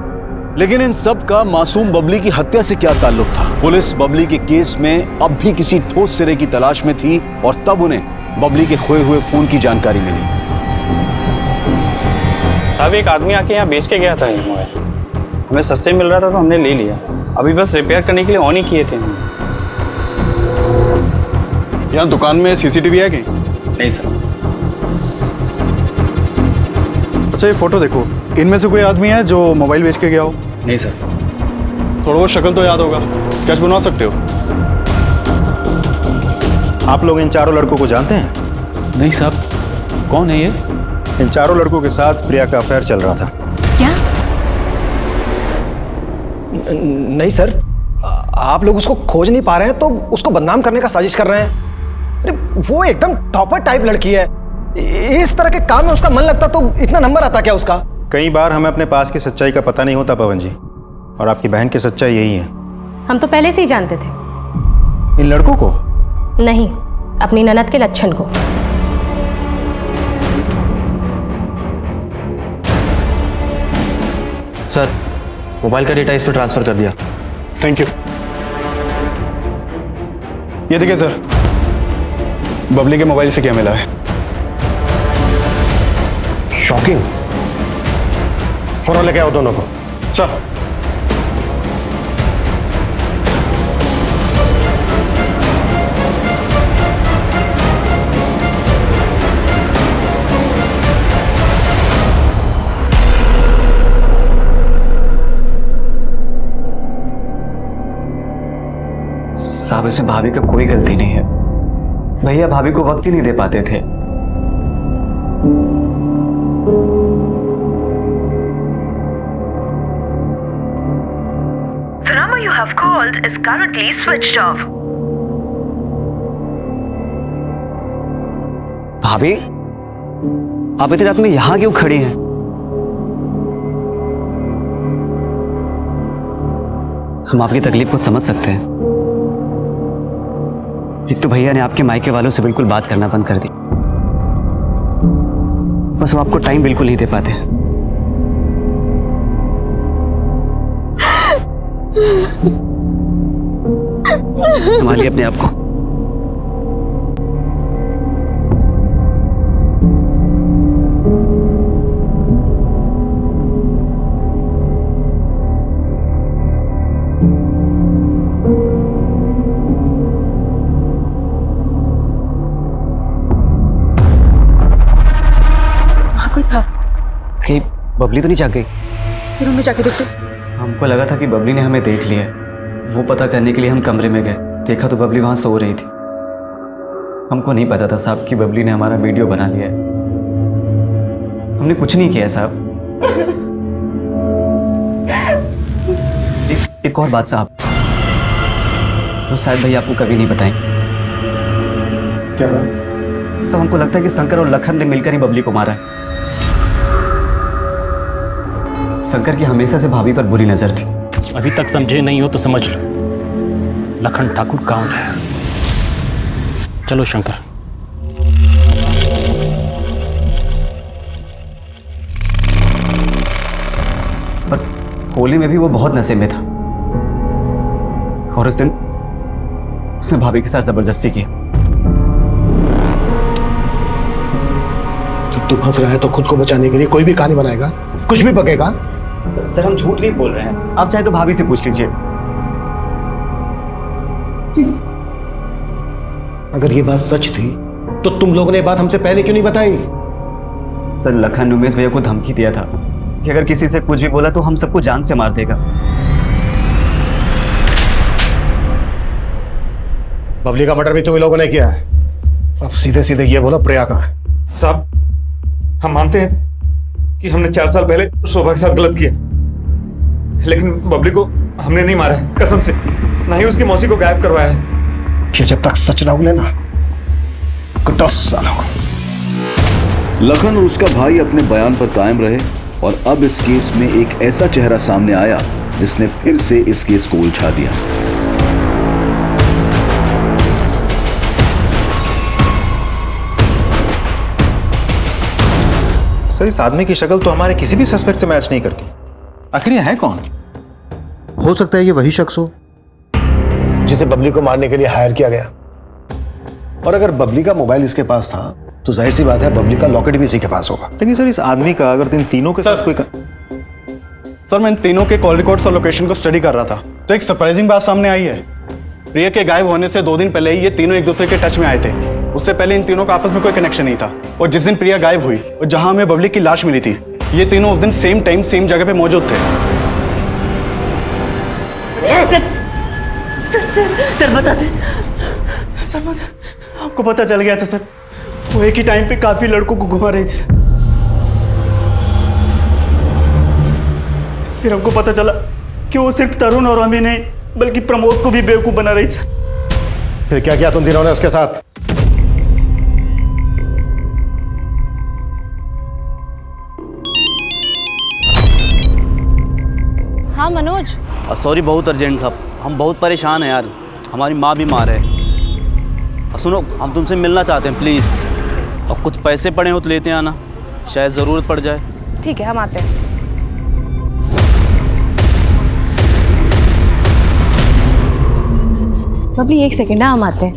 लेकिन इन सब का मासूम बबली की हत्या से क्या ताल्लुक था? पुलिस बबली के केस में अब भी किसी ठोस सिरे की तलाश में थी और तब उन्हें बबली के खोए हुए फोन की जानकारी मिली। साहब एक आदमी आके यहाँ बेच के गया था ये मोबाइल, हमें सस्ते मिल रहा था तो हमने ले लिया। अभी बस रिपेयर करने के लिए ऑन ही किए थे हमने। यहाँ दुकान में सीसीटीवी है कि नहीं सर। अच्छा ये फोटो देखो, इनमें से कोई आदमी है जो मोबाइल बेच के गया हो? नहीं सर। थोड़ा बहुत शक्ल तो याद होगा, स्केच बनवा सकते हो? आप लोग इन चारों लड़कों को जानते हैं? नहीं साहब। कौन है ये? इन चारों लड़कों के साथ प्रिया का अफेयर चल रहा था। क्या? नहीं सर, आप लोग उसको खोज नहीं पा रहे हैं तो उसको बदनाम करने का साजिश कर रहे हैं। अरे वो एकदम टॉपर टाइप लड़की है, इस तरह के काम में उसका मन लगता तो इतना नंबर आता क्या उसका? कई बार हमें अपने पास की सच्चाई का पता नहीं होता पवन जी, और आपकी बहन की सच्चाई यही है। हम तो पहले से ही जानते थे। इन लड़कों को? नहीं, अपनी ननद के लच्छन को। सर, मोबाइल का डेटा इस पर ट्रांसफर कर दिया। Thank you. ये देखिए सर, बबली के मोबाइल से क्या मिला है। शॉकिंग। फोन लेके आओ दोनों को। सर। साहब इसमें भाभी का कोई गलती नहीं है। भैया भाभी को वक्त ही नहीं दे पाते थे। The number you have called is currently switched off. भाभी, आप इतनी रात में यहां क्यों खड़ी हैं? हम आपकी तकलीफ को समझ सकते हैं। एक तो भैया ने आपके मायके वालों से बिल्कुल बात करना बंद कर दी, बस वो आपको टाइम बिल्कुल नहीं दे पाते। संभालिए अपने आप को। कोई था? कहीं बबली तो नहीं जाग गई? रूम में जाके देखते। हमको लगा था कि बबली ने हमें देख लिया है। वो पता करने के लिए हम कमरे में गए, देखा तो बबली वहां सो रही थी। हमको नहीं पता था साहब कि बबली ने हमारा वीडियो बना लिया है। हमने कुछ नहीं किया साहब। एक और बात साहब, जो शायद भैया आपको कभी नहीं बताएं। क्या बात? सब हमको लगता है कि शंकर और लखन ने मिलकर ही बबली को मारा है। शंकर की हमेशा से भाभी पर बुरी नजर थी। अभी तक समझे नहीं हो तो समझ लो, लखन ठाकुर कौन है। चलो शंकर। पर होली में भी वो बहुत नशे में था और उस दिन उसने भाभी के साथ जबरदस्ती की। जब तू फंस रहा है तो खुद को बचाने के लिए कोई भी कहानी बनाएगा, कुछ भी बकेगा। सर हम झूठ नहीं बोल रहे हैं, आप चाहे तो भाभी से पूछ लीजिए। अगर ये बात सच थी तो तुम लोगों ने ये बात हमसे पहले क्यों नहीं बताई? सर लखन उमेश भैया को धमकी दिया था कि अगर किसी से कुछ भी बोला तो हम सबको जान से मार देगा। बबली का मर्डर भी तुम लोगों ने किया है। अब सीधे सीधे ये बोलो प्रिया कहाँ है? साहब हम मानते हैं कि हमने 4 साल पहले शोभा के साथ गलत किया, लेकिन बबली को हमने नहीं मारा है, कसम से। ना ही उसकी मौसी को गायब करवाया है। ये जब तक सच ना उगले ना, 10 साल हो। लखन और उसका भाई अपने बयान पर कायम रहे और अब इस केस में एक ऐसा चेहरा सामने आया जिसने फिर से इस केस को उलझा दिया। सर इस आदमी की शक्ल तो हमारे किसी भी सस्पेक्ट से मैच नहीं करती। आखिर ये है कौन? हो सकता है ये वही शख्स हो जिसे बबली को मारने के लिए हायर किया गया। और अगर बबली का मोबाइल इसके पास था तो जाहिर सी बात है बबली का लॉकेट भी इसी के पास होगा। लेकिन सर इस आदमी का अगर इन तीनों के साथ कोई सर मैं इन तीनों के कॉल रिकॉर्ड्स और लोकेशन को स्टडी कर रहा था तो एक सरप्राइजिंग बात सामने आई है। प्रिया के गायब होने से 2 दिन पहले ही ये तीनों एक दूसरे के टच में आए थे। उससे पहले इन तीनों का आपस में कोई कनेक्शन नहीं था। और जिस दिन प्रिया गायब हुई और जहां हमें बबली की लाश मिली थी, ये तीनों उस दिन सेम टाइम सेम जगह पे मौजूद थे। सर बता दे, सर बता, आपको पता चल गया था सर? वो एक ही टाइम पे काफी लड़कों को घुमा रही थी। फिर हमको पता चला कि वो सिर्फ तरुण और हमें नहीं बल्कि प्रमोद को भी बेवकूफ बना रही थी। फिर क्या किया तुम तीनों ने उसके साथ? हाँ मनोज। सॉरी बहुत अर्जेंट था, हम बहुत परेशान हैं यार, हमारी माँ बीमार है। सुनो हम तुमसे मिलना चाहते हैं प्लीज़, और कुछ पैसे पड़े हो तो लेते आना, शायद ज़रूरत पड़ जाए। ठीक है हम आते हैं। बबली 1 सेकंड, हम आते हैं।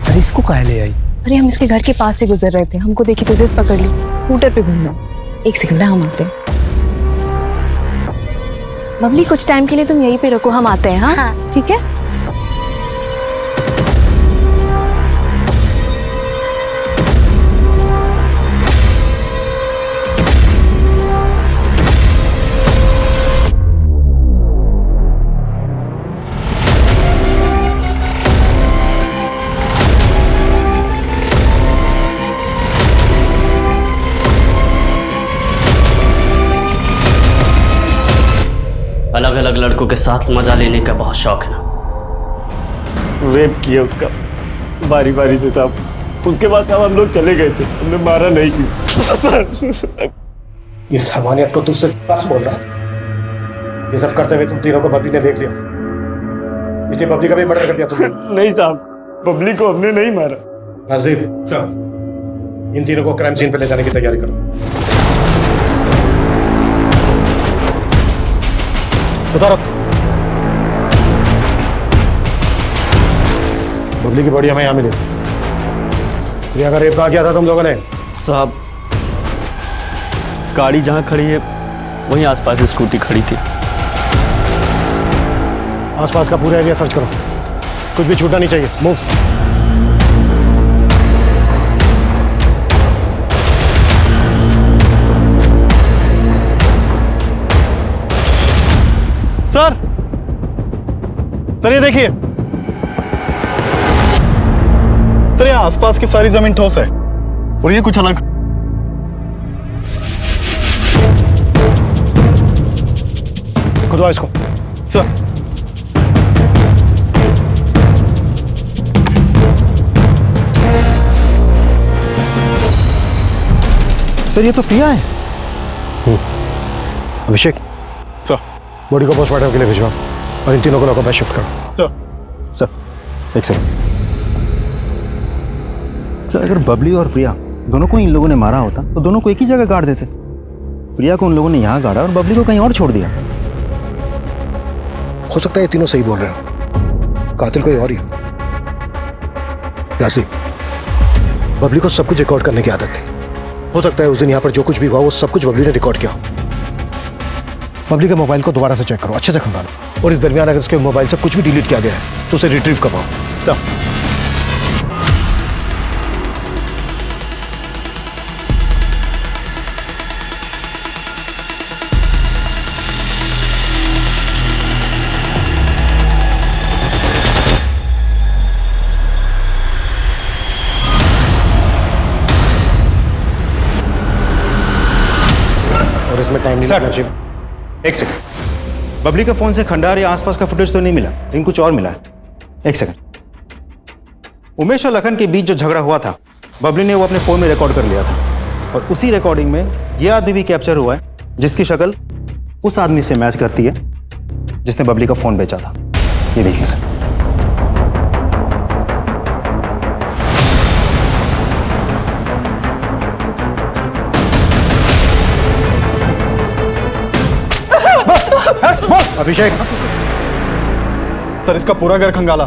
अरे इसको काहे ले आई? अरे हम इसके घर के पास से गुजर रहे थे, हमको देखी तो जिद पकड़ ली, स्कूटर पे घूमना। 1 सेकंड हम आते हैं। बबली कुछ टाइम के लिए तुम यहीं पे रखो, हम आते हैं। हाँ ठीक है। अलग लड़कों के साथ मजा लेने का बहुत शौक है ना? रेप किया उसका बारी बारी से था। उसके बाद साहब हम लोग चले गए थे, हमने मारा नहीं किसी। इस हमानियत को तुझसे बस बोल रहा। ये सब करते हुए तुम तीनों को बबली ने देख लिया, इसलिए बबली का भी मर्डर कर दिया तुमने। नहीं साहब, बबली को हमने नहीं मारा। नाजिब साहब, इन तीनों को क्राइम सीन पे ले जाने की तैयारी करो। उतारो। बबली की बॉडी हमें यहाँ मिली। प्रिया का रेप कहाँ किया था तुम लोगों ने? साहब, गाड़ी जहाँ खड़ी है वहीं आसपास स्कूटी खड़ी थी। आसपास का पूरा एरिया सर्च करो, कुछ भी छूटना नहीं चाहिए। मूव। सर ये देखिए सर, यहाँ आसपास की सारी जमीन ठोस है और ये कुछ अलग। खुदवा इसको। सर सर ये तो प्रिया है। अभिषेक सर, बॉडी को पोस्टमार्टम के लिए भिजवाओ और इन तीनों को लॉकअप में शिफ्ट करो। सर एक सेकंड सर, अगर बबली और प्रिया दोनों को इन लोगों ने मारा होता तो दोनों को एक ही जगह गाड़ देते। प्रिया को उन लोगों ने यहाँ गाड़ा और बबली को कहीं और छोड़ दिया। हो सकता है ये तीनों सही बोल रहे हो, कातिल कोई और ही। राशि, बबली को सब कुछ रिकॉर्ड करने की आदत थी। हो सकता है उस दिन यहाँ पर जो कुछ भी हुआ वो सब कुछ बबली ने रिकॉर्ड किया। बबली के मोबाइल को दोबारा से चेक करो, अच्छे से खंगालो, और इस दरमियान अगर उसके मोबाइल से कुछ भी डिलीट किया गया है तो उसे रिट्रीव करवाओ। सब और इसमें टाइम नहीं लगना चाहिए। एक सेकंड, बबली के फोन से खंडार या आसपास का फुटेज तो नहीं मिला, लेकिन कुछ और मिला है। एक सेकंड, उमेश और लखन के बीच जो झगड़ा हुआ था बबली ने वो अपने फोन में रिकॉर्ड कर लिया था, और उसी रिकॉर्डिंग में ये आदमी भी कैप्चर हुआ है जिसकी शक्ल उस आदमी से मैच करती है जिसने बबली का फोन बेचा था। ये देखिए सर। अभिषेक सर, इसका पूरा घर खंगाला।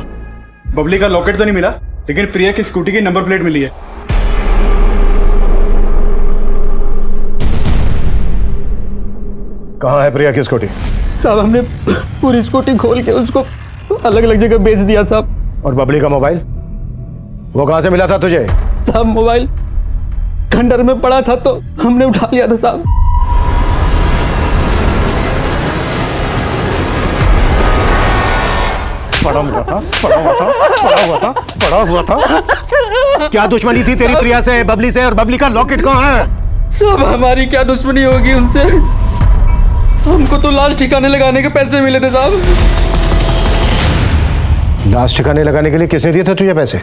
बबली का लॉकेट तो नहीं मिला, लेकिन प्रिया की स्कूटी की नंबर प्लेट मिली है। कहाँ है प्रिया की स्कूटी? साहब, हमने पूरी स्कूटी खोल के उसको अलग अलग जगह बेच दिया साहब। और बबली का मोबाइल वो कहाँ से मिला था तुझे? साहब, मोबाइल खंडर में पड़ा था तो हमने उठा लिया था साहब। पड़ा हुआ था। क्या दुश्मनी थी तेरी प्रिया से, बबली से? और बबली का लॉकेट कहाँ है? साहब, हमारी क्या दुश्मनी होगी उनसे? हमको तो लाश ठिकाने लगाने के पैसे मिले थे साहब। लाश ठिकाने लगाने के लिए किसने दिए थे तुझे पैसे?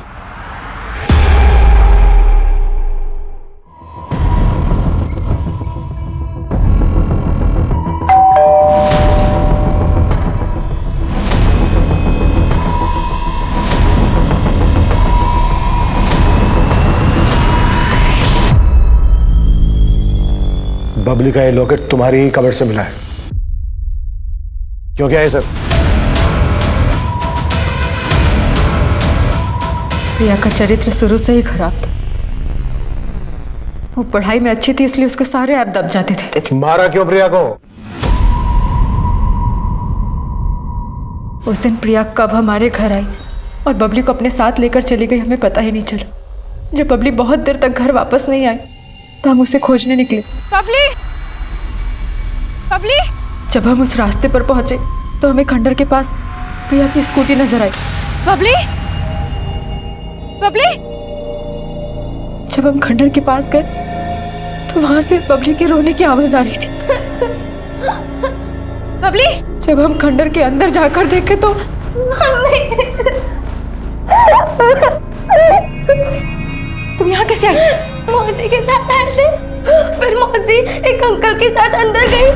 बबली का ये लॉकेट तुम्हारी ही कबर से मिला है। क्यों, क्या है सर? प्रिया का चरित्र शुरू से ही खराब था। वो पढ़ाई में अच्छी थी, इसलिए उसके सारे ऐप दब जाते थे। मारा क्यों प्रिया को? उस दिन प्रिया कब हमारे घर आई और बबली को अपने साथ लेकर चली गई, हमें पता ही नहीं चला। जब बबली बहुत देर तक घर वापस नहीं आई तो हम उसे खोजने निकले। बबली, बबली। जब हम उस रास्ते पर पहुंचे तो हमें खंडर के पास प्रिया की स्कूटी नजर आई। बबली, बबली। जब हम खंडर के पास गए तो वहां से बबली के रोने की आवाज आ रही थी। बबली। जब हम खंडर के अंदर जाकर देखे तो तुम यहाँ कैसे आई? मौसी के साथ आए थे, फिर मौसी एक अंकल के साथ अंदर गई,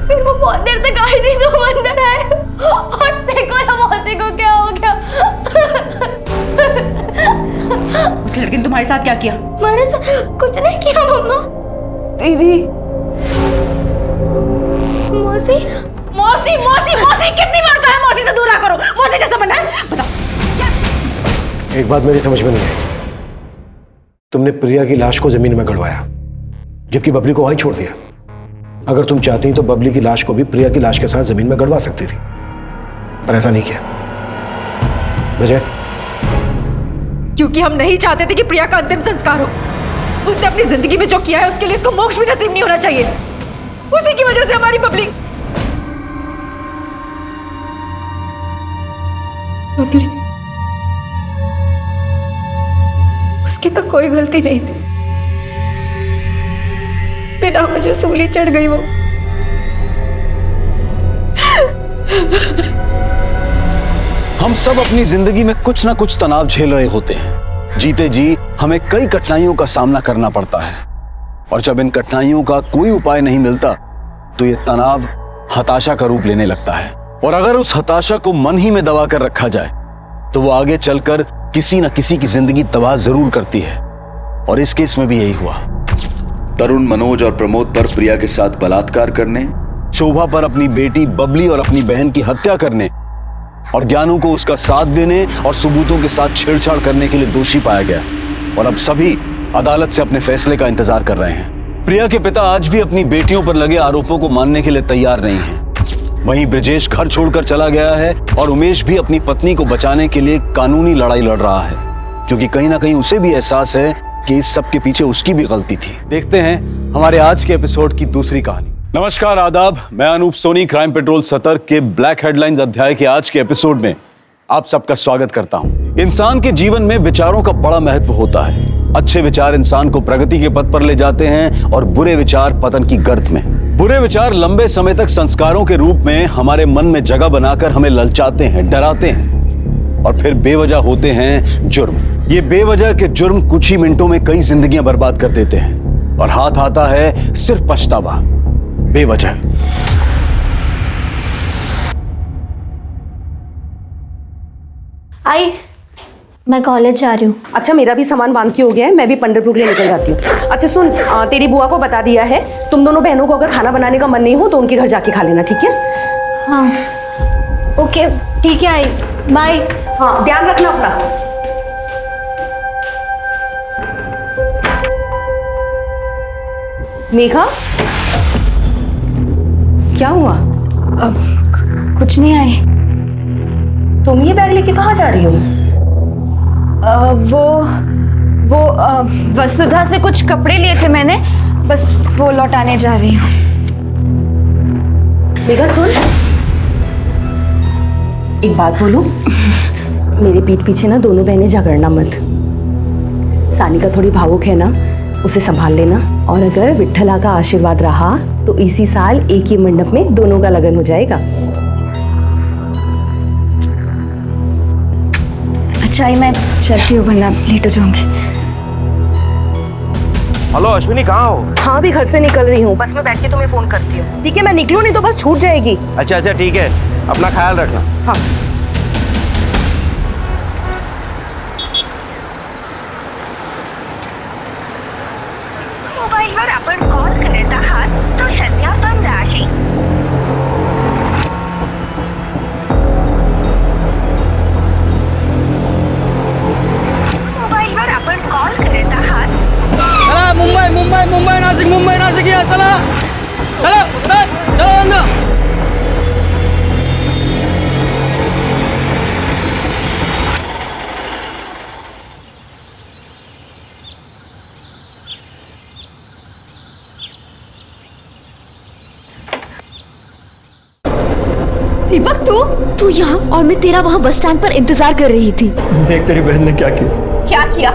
फिर वो बहुत देर तक आए नहीं तो वो अंदर आए और देखो ना मौसी को क्या हो गया। उस लड़के ने तुम्हारे साथ क्या किया? हमारे साथ कुछ नहीं किया मम्मा। दीदी। मौसी मौसी मौसी मौसी कितनी बार कहा है मौसी से दूर रहा करो? मौसी जैसा बनना है? बताओ। एक बात मेरी समझ में नहीं आई, तुमने प्रिया की लाश को जमीन में गड़वाया जबकि बबली को वहीं छोड़ दिया। अगर तुम चाहती तो बबली की लाश को भी प्रिया की लाश के साथ जमीन में गड़वा सकती थी, पर ऐसा नहीं किया। वजह? क्योंकि हम नहीं चाहते थे कि प्रिया का अंतिम संस्कार हो। उसने अपनी जिंदगी में जो किया है उसके लिए इसको मोक्ष भी नसीब नहीं होना चाहिए। उसी की वजह से हमारी बबली उसकी तो कोई गलती नहीं थी, बिना वजह सूली चढ़ गई वो। हम सब अपनी जिंदगी में कुछ ना कुछ तनाव झेल रहे होते हैं। जीते जी हमें कई कठिनाइयों का सामना करना पड़ता है, और जब इन कठिनाइयों का कोई उपाय नहीं मिलता तो ये तनाव हताशा का रूप लेने लगता है। और अगर उस हताशा को मन ही में दबा कर रखा जाए तो वो आगे चलकर किसी न किसी की जिंदगी तबाह जरूर करती है, और इस केस में भी यही हुआ। तरुण, मनोज और प्रमोद पर प्रिया के साथ बलात्कार करने, शोभा पर अपनी बेटी बबली और अपनी बहन की हत्या करने, और ज्ञानू को उसका साथ देने और सबूतों के साथ छेड़छाड़ करने के लिए दोषी पाया गया, और अब सभी अदालत से अपने फैसले का इंतजार कर रहे हैं। प्रिया के पिता आज भी अपनी बेटियों पर लगे आरोपों को मानने के लिए तैयार नहीं हैं। वहीं ब्रजेश घर छोड़कर चला गया है और उमेश भी अपनी पत्नी को बचाने के लिए कानूनी लड़ाई लड़ रहा है, क्योंकि कहीं ना कहीं उसे भी एहसास है कि इस सब के पीछे उसकी भी गलती थी। देखते हैं हमारे आज के एपिसोड की दूसरी कहानी। नमस्कार, आदाब। मैं अनूप सोनी क्राइम पेट्रोल सतर्क के ब्लैक हेडलाइंस अध्याय के आज के एपिसोड में आप सबका स्वागत करता हूं। इंसान के जीवन में विचारों का बड़ा महत्व होता है। अच्छे विचार इंसान को प्रगति के पथ पर ले जाते हैं और बुरे विचार पतन की गर्त में। बुरे विचार लंबे समय तक संस्कारों के रूप में हमारे मन में जगह बनाकर हमें ललचाते हैं, डराते हैं, और फिर बेवजह होते हैं जुर्म। ये बेवजह के जुर्म कुछ ही मिनटों में कई जिंदगियां बर्बाद कर देते हैं, और हाथ आता है सिर्फ पछतावा, बेवजह। आई, मैं कॉलेज जा रही हूँ। अच्छा, मेरा भी सामान बांध के हो गया है, मैं भी पंडरपुर के लिए निकल जाती हूँ। अच्छा सुन, तेरी बुआ को बता दिया है, तुम दोनों बहनों को अगर खाना बनाने का मन नहीं हो तो उनके घर जाके खा लेना, ठीक है? हाँ ओके, ठीक है आई, बाय। हाँ, ध्यान रखना अपना। मेघा, क्या हुआ? कुछ नहीं आई। तुम ये बैग लेके कहाँ जा रही हो? वो वसुधा से कुछ कपड़े लिए थे मैंने, बस वो लौटाने जा रही हूँ। मेघा सुन, एक बात बोलूं, मेरे पीठ पीछे ना दोनों बहनें झगड़ना मत। सानिका थोड़ी भावुक है ना, उसे संभाल लेना, और अगर विट्ठला का आशीर्वाद रहा तो इसी साल एक ही मंडप में दोनों का लगन हो जाएगा। अच्छा, मैं चलती हूँ वरना लेट हो जाऊंगी। हेलो अश्विनी, कहाँ हो? हाँ, अभी घर से निकल रही हूँ, बस मैं बैठ के तुम्हें फोन करती हूँ, ठीक है? मैं निकलूँ नहीं तो बस छूट जाएगी। अच्छा अच्छा ठीक है, अपना ख्याल रखना। हाँ। मोबाईलवर आपण कॉल करत आहात तो सध्या बंद आहे। मोबाईलवर आपण कॉल करत आहात। चला मुंबई मुंबई मुंबई नाशिक या चला चलो चलो अंदर। दीपक, तू यहाँ और मैं तेरा वहाँ बस स्टैंड पर इंतजार कर रही थी। देख तेरी बहन ने क्या किया। क्या किया?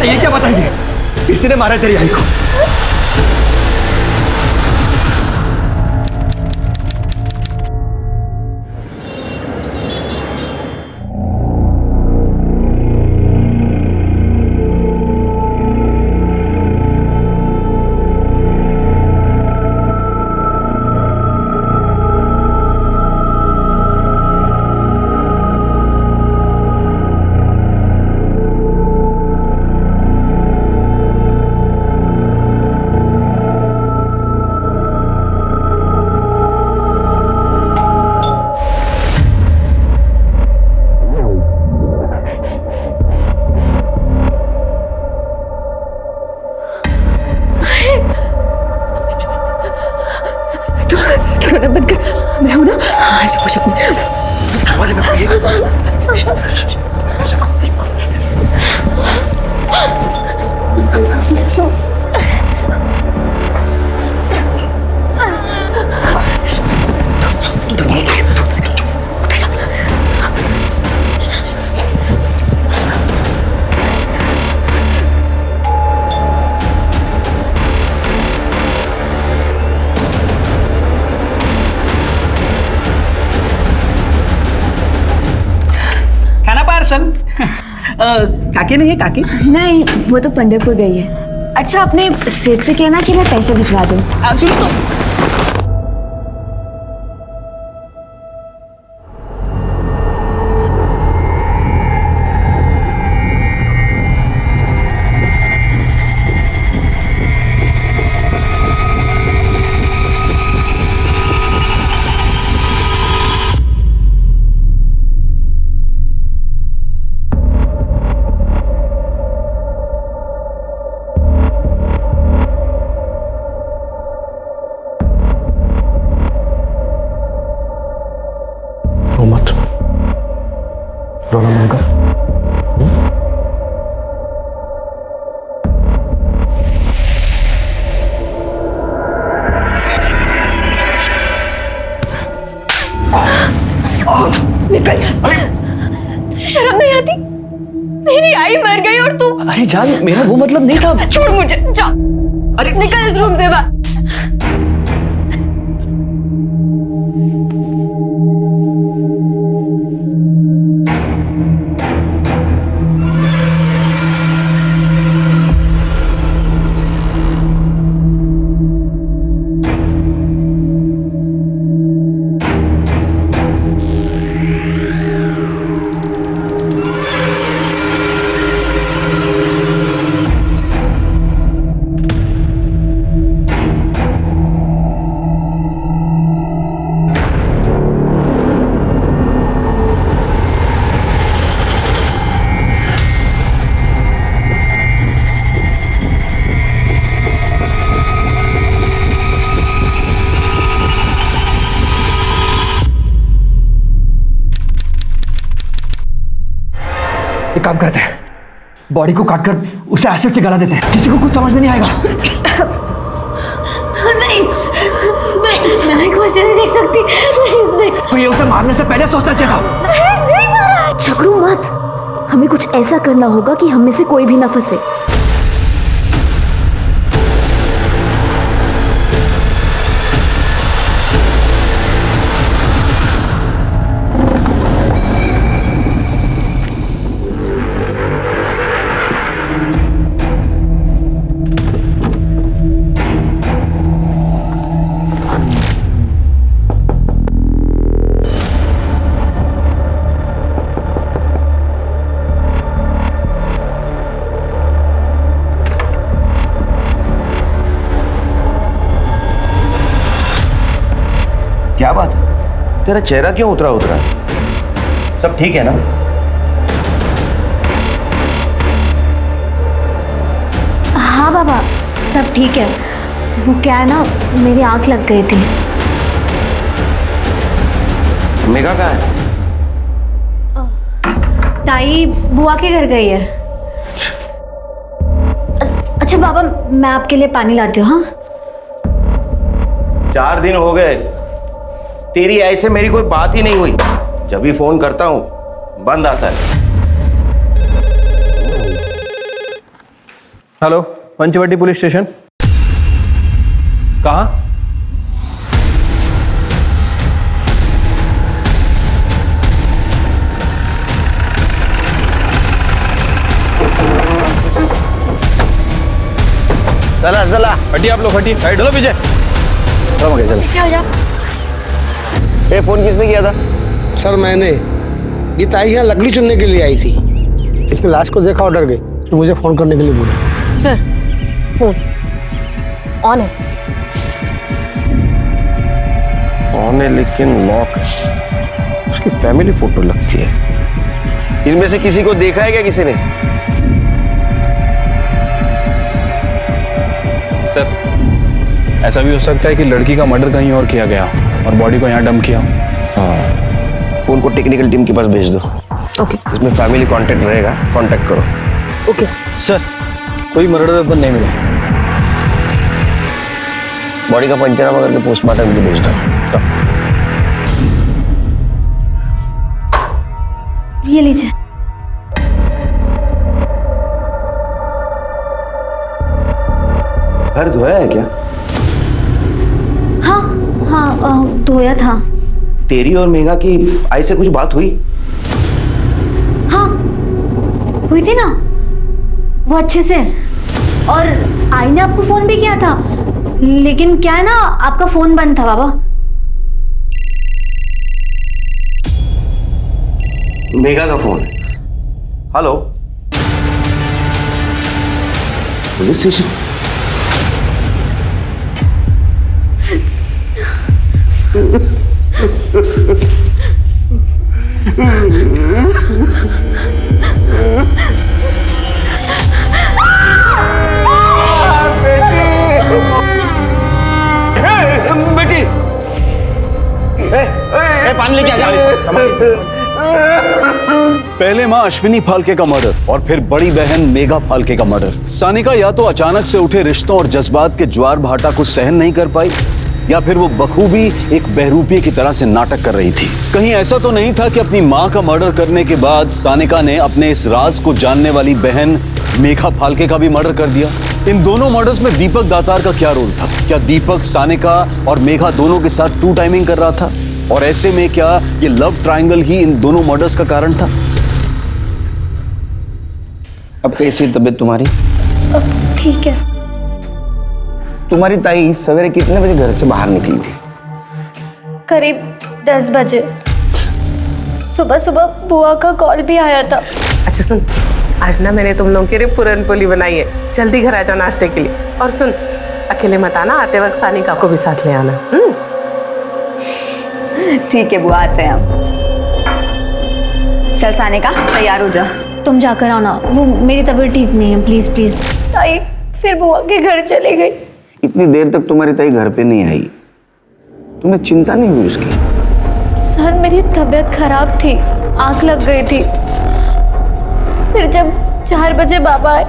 अरे ये क्या बताइए, किसी ने मारा तेरी आई को? मैं हूं ना, ऐसे कुछ अपने दरवाजे पे काकी नहीं है? काकी नहीं, वो तो पंढरपुर गई है। अच्छा, अपने सेठ से कहना कि मैं पैसे भिजवा दूं। सुनो तो, रोना मन कर। निकल यहाँ से। तुझे शर्म नहीं आती? मेरी आई मर गई और तू। अरे जान, मेरा वो मतलब नहीं था। छोड़ मुझे, जा। अरे निकल इस रूम से बाहर। एक काम करते हैं, बॉडी को काटकर उसे एसिड से गला देते हैं, किसी को कुछ समझ में नहीं आएगा। नहीं, मैं को ऐसे नहीं देख सकती। प्लीज देख। तो ये उसे मारने से पहले सोचना चाहिए था। झगड़ू मत, हमें कुछ ऐसा करना होगा कि हम में से कोई भी ना फंसे। क्या बात है, तेरा चेहरा क्यों उतरा उतरा? सब ठीक है ना? हाँ बाबा, सब ठीक है। वो क्या है ना, मेरी आंख लग गई थी। मेघा कहाँ है? ताई बुआ के घर गई है। अच्छा बाबा, मैं आपके लिए पानी लाती हूँ। हाँ, 4 दिन हो गए, तेरी ऐसे मेरी कोई बात ही नहीं हुई। जब भी फोन करता हूं बंद आता है। Hello, Panchavati police station. कहाँ? चला चला, हटिए आप लोग, हटिए। चलो पीछे। चलो मगे चलो। क्या हो जा? ए, फोन किसने किया था? सर मैंने, ये ताई यहाँ लकड़ी चुनने के लिए आई थी। इसने लाश को देखा और डर गई, तो मुझे फोन करने के लिए बोला। सर फोन ऑन है। ऑन है लेकिन लॉक है। उसकी फैमिली फोटो लगती है। इनमें से किसी को देखा है क्या किसी ने? सर ऐसा भी हो सकता है कि लड़की का मर्डर कहीं और किया गया और बॉडी को यहाँ डंप किया। हाँ, फोन को टेक्निकल टीम के पास भेज दो। ओके। इसमें फैमिली कांटेक्ट रहेगा, कांटेक्ट करो। ओके सर, कोई मर्डर वेपन नहीं मिला। बॉडी का पंचनामा करके पोस्टमार्टम के लिए भेज दो। ये लीजिए। घर धोया है क्या? हाँ हाँ, धोया था। तेरी और मेघा की आई से कुछ बात हुई? हाँ हुई थी ना, वो अच्छे से। और आई ने आपको फोन भी किया था, लेकिन क्या है ना, आपका फोन बंद था बाबा। मेघा का फोन। Hello, police station. बेटी, पानी लेके आ जा। पहले मां अश्विनी फाल्के का मर्डर और फिर बड़ी बहन मेघा फाल्के का मर्डर। सानिका या तो अचानक से उठे रिश्तों और जज्बात के ज्वार भाटा को सहन नहीं कर पाई, या फिर वो बखूबी एक बहरूपिये की तरह से नाटक कर रही थी। कहीं ऐसा तो नहीं था कि अपनी मां का मर्डर करने के बाद सानिका ने अपने इस राज को जानने वाली बहन मेघा फाल्के का भी मर्डर कर दिया। इन दोनों मर्डर्स में दीपक दातार का क्या रोल था? क्या दीपक सानिका और मेघा दोनों के साथ टू टाइमिंग कर रहा था? और ऐसे में क्या ये लव ट्रायंगल ही इन दोनों मर्डर्स का कारण था? अब कैसी तबीयत तुम्हारी? ठीक है। तुम्हारी ताई सवेरे कितने बजे घर से बाहर निकली थी? करीब 10 बजे। सुबह सुबह बुआ का कॉल भी आया था। अच्छा सुन, आज ना मैंने तुम लोगों के लिए पूरन पोली बनाई है, जल्दी घर आ जाओ नाश्ते के लिए। और सुन, अकेले मत आना, आते वक्त सानिका को भी साथ ले आना। ठीक है बुआ, आते हैं हम। चल सानिका, तैयार हो जा। तुम जाकर आओ ना, वो मेरी तबीयत ठीक नहीं है। Please please. ताई फिर बुआ के घर चली गई। इतनी देर तक तुम्हारी ताई घर पे नहीं आई, तुम्हें चिंता नहीं हुई उसकी? सर मेरी तबीयत खराब थी, आंख लग गई थी। फिर जब 4 बजे बाबा आए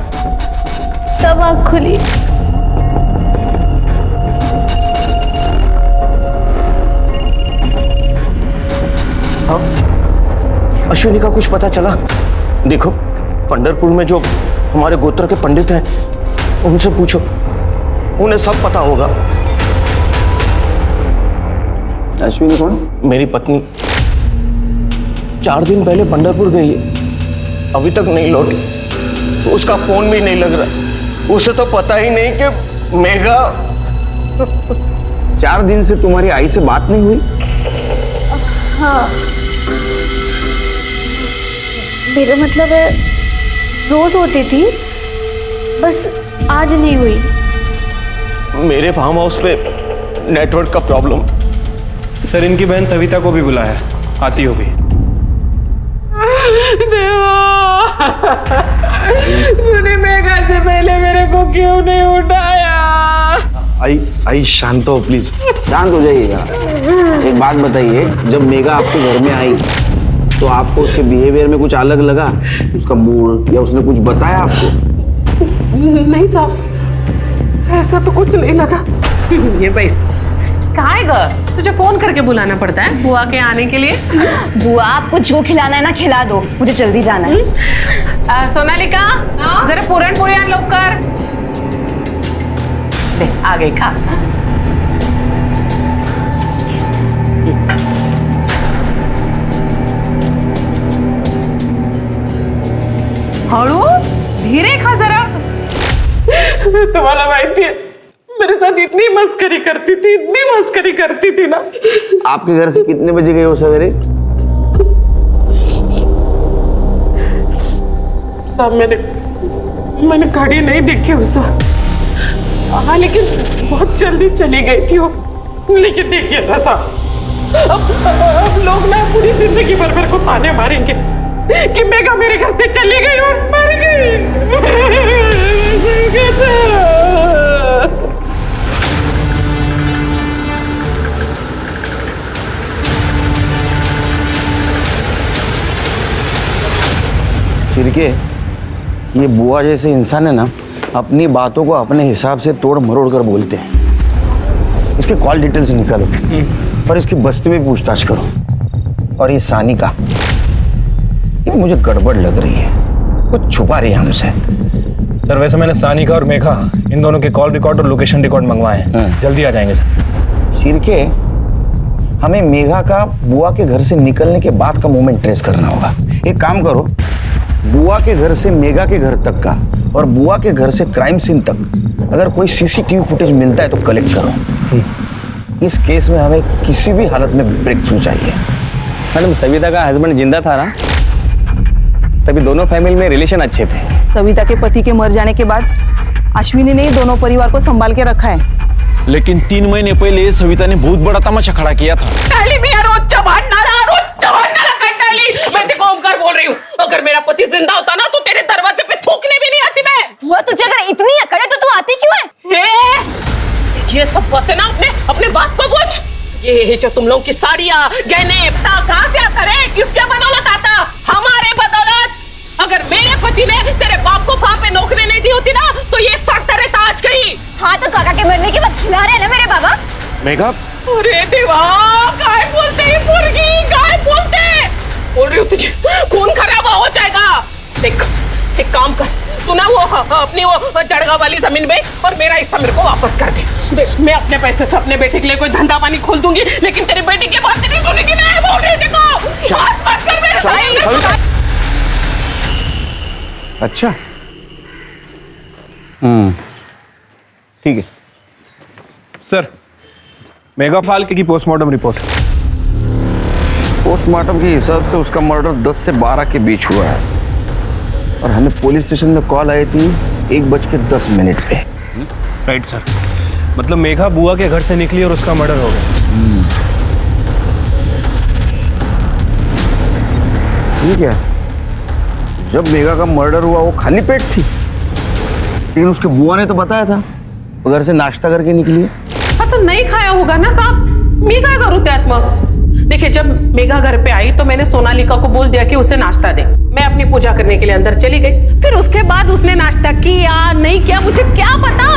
तब आंख खुली। अश्विनी का कुछ पता चला? देखो, पंढरपुर में जो हमारे गोत्र के पंडित हैं उनसे पूछो, उन्हें सब पता होगा। अश्विनी कौन? मेरी पत्नी 4 दिन पहले पंढरपुर गई है, अभी तक नहीं लौटी। तो उसका फोन भी नहीं लग रहा। उसे तो पता ही नहीं कि मेघा। 4 दिन से तुम्हारी आई से बात नहीं हुई? हाँ, मेरा मतलब है रोज होती थी, बस आज नहीं हुई। मेरे फार्म हाउस पे नेटवर्क का प्रॉब्लम। सर इनकी बहन सविता को भी बुलाया, आती होगी। तूने मेघा से पहले मेरे को क्यों नहीं उठाया? आई शांत हो प्लीज। शांत हो जाइएगा। एक बात बताइए, जब मेघा आपके घर में आई तो आपको उसके बिहेवियर में कुछ अलग लगा? उसका मूड या उसने कुछ बताया आपको? नहीं साहब, ऐसा तो कुछ नहीं लगा। ये बैस, काय ग, तुझे फोन करके बुलाना पड़ता है बुआ के आने के लिए? बुआ आपको जो खिलाना है ना खिला दो, मुझे जल्दी जाना है। सोनालिका, जरा पुरणपोळी आण लवकर। दे, आ गई, खा। हळू, धीरे खा जरा। तुम्हाला माहिती है मेरे साथ इतनी मस्करी करती थी ना। आपके घर से कितने बजे गए हो सवेरे? साहब मैंने घड़ी नहीं देखी उस वक्त। हाँ, लेकिन बहुत जल्दी चली गई थी वो। लेकिन देखिए ना साहब, अब लोग ना पूरी जिंदगी भर मेरे को ताने मारेंगे कि मेघा मेरे घर से चली गई और मर गई। फिरके, ये बुआ जैसे इंसान है ना, अपनी बातों को अपने हिसाब से तोड़ मरोड़ कर बोलते हैं। इसके कॉल डिटेल्स निकालो और इसकी बस्ती में पूछताछ करो। और ये सानिका, ये मुझे गड़बड़ लग रही है, कुछ छुपा रही है हमसे। सर वैसे मैंने सानिका और मेघा इन दोनों के कॉल रिकॉर्ड और लोकेशन रिकॉर्ड मंगवाए हैं, जल्दी आ जाएंगे सर। शिरके, हमें मेघा का बुआ के घर से निकलने के बाद का मोमेंट ट्रेस करना होगा। एक काम करो, बुआ के घर से मेघा के घर तक का और बुआ के घर से क्राइम सीन तक अगर कोई सीसीटीवी फुटेज मिलता है तो कलेक्ट करो। इस केस में हमें किसी भी हालत में ब्रेक थ्रू चाहिए। मैडम, सविता का हस्बैंड जिंदा था ना, तभी दोनों फैमिली में रिलेशन अच्छे थे। सविता के पति के मर जाने के बाद अश्विनी ने दोनों परिवार को संभाल के रखा है। लेकिन 3 महीने पहले सविता ने बहुत बड़ा तमाशा खड़ा किया था। मैं देखो ओमकार बोल रही हूँ, अगर मेरा पति जिंदा होता ना तो तेरे दरवाजे पे थूकने भी नहीं आती मैं। बुआ तुझे अगर इतनी अकड़ है तो तू आती क्यों है? ये सब बातें ना अपने बाप को पूछ। ये जो तुम लोग की साड़ियाँ, गहने, कहाँ से आता रे? किसके बदौलत आता? हमारे बदौलत। अगर मेरे पति ने तेरे बाप को वहाँ पे नौकरी नहीं दी होती ना तो ये सड़ता रहता आज कहीं। हाँ तो काका के मरने के बाद खिला रहे हैं ना मेरे बाबा। मेघा, अरे देवा, काय बोलते हैं मुर्गी, काय बोलते? बोल रही हूँ तुझे खून खराबा हो जाएगा। देख, एक काम कर, तू ना वो अपनी वो जड़गा वाली जमीन बेच और मेरा हिस्सा मेरे को वापस कर दे। मैं अपने पैसे से अपने बेटे के लिए कोई धंधा पानी खोल दूंगी, लेकिन तेरी बेटी की बात नहीं सुनेगी। मैं बोल रही हूँ, देखो बात मत कर मेरे साथ। अच्छा, ठीक है सर। मेघा फाल्के की पोस्टमार्टम रिपोर्ट। पोस्टमार्टम के हिसाब से उसका मर्डर 10 से 12 के बीच हुआ है और हमें पुलिस स्टेशन में कॉल आई थी 1:10 पे। राइट सर, मतलब मेघा बुआ के घर से निकली और उसका मर्डर हो गया। ठीक है, जब मेघा का मर्डर हुआ वो खाली पेट थी, लेकिन उसके बुआ ने तो बताया था वो घर से नाश्ता करके निकली है। हाँ तो नहीं खाया होगा ना साहब, मैं क्या करूँ त्यात्मा। देखिए, जब मेघा घर पे आई तो मैंने सोनालिका को बोल दिया कि उसे नाश्ता दे। मैं अपनी पूजा करने के लिए अंदर चली गई। फिर उसके बाद उसने नाश्ता किया नहीं किया मुझे क्या पता।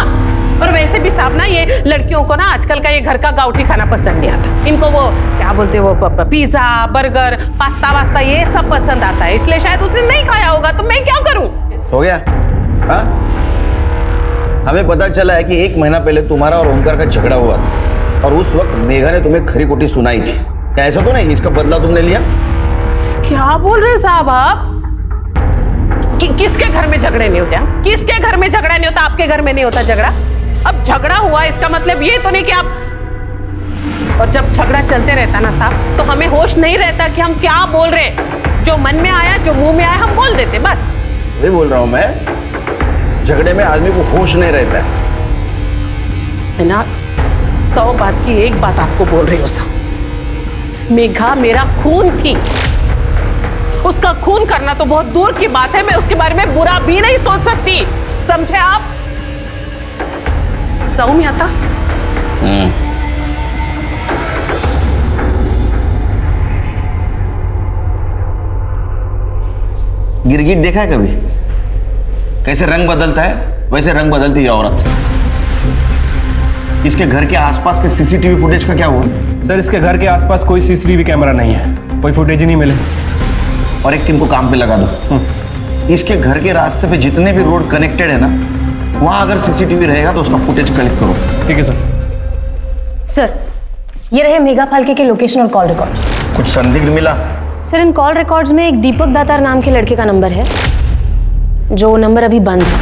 और वैसे भी साहब ना, ये लड़कियों को ना आजकल का ये घर का गाउठी खाना पसंद नहीं आता। इनको वो क्या बोलते, वो पिज्जा, बर्गर, पास्ता वास्ता ये सब पसंद आता है, इसलिए शायद उसने नहीं खाया होगा। तो मैं क्या करूं? हो गया। हाँ, हमें पता चला है कि 1 महीना पहले तुम्हारा और ओमकार का झगड़ा हुआ था और उस वक्त मेघा ने तुम्हें खरी खोटी सुनाई थी। क्या ऐसा तो नहीं इसका बदला तुमने लिया? क्या बोल रहे साहब आप? किसके घर में झगड़े नहीं होते? किसके घर में झगड़ा नहीं होता? आपके घर में नहीं होता झगड़ा? अब झगड़ा हुआ इसका मतलब ये तो नहीं कि आप। और जब झगड़ा चलते रहता ना साहब, तो हमें होश नहीं रहता कि हम क्या बोल रहे। जो मन में आया, जो मुंह में आया, हम बोल देते बस। वही बोल रहा हूं मैं, झगड़े में आदमी को होश नहीं रहता है ना। 100 बात की एक बात आपको बोल रही हूँ साहब, मेघा मेरा खून थी। उसका खून करना तो बहुत दूर की बात है, मैं उसके बारे में बुरा भी नहीं सोच सकती, समझे आप? जाऊं मैं आता? गिरगिट देखा है कभी? कैसे रंग बदलता है वैसे रंग बदलती है औरत। इसके घर के आसपास के सीसीटीवी फुटेज का क्या हुआ? सर इसके घर के आसपास कोई सीसीटीवी कैमरा नहीं है, कोई फुटेज ही नहीं मिले। और एक टीम को काम पे लगा दो। इसके घर के रास्ते पे जितने भी रोड कनेक्टेड है ना, वहां अगर सीसीटीवी रहेगा तो उसका फुटेज कलेक्ट करो। ठीक है सर। सर ये रहे मेघा फाल्के के लोकेशन और कॉल रिकॉर्ड। कुछ संदिग्ध मिला? सर इन कॉल रिकॉर्ड्स में एक दीपक दातार नाम के लड़के का नंबर है, जो नंबर अभी बंद है।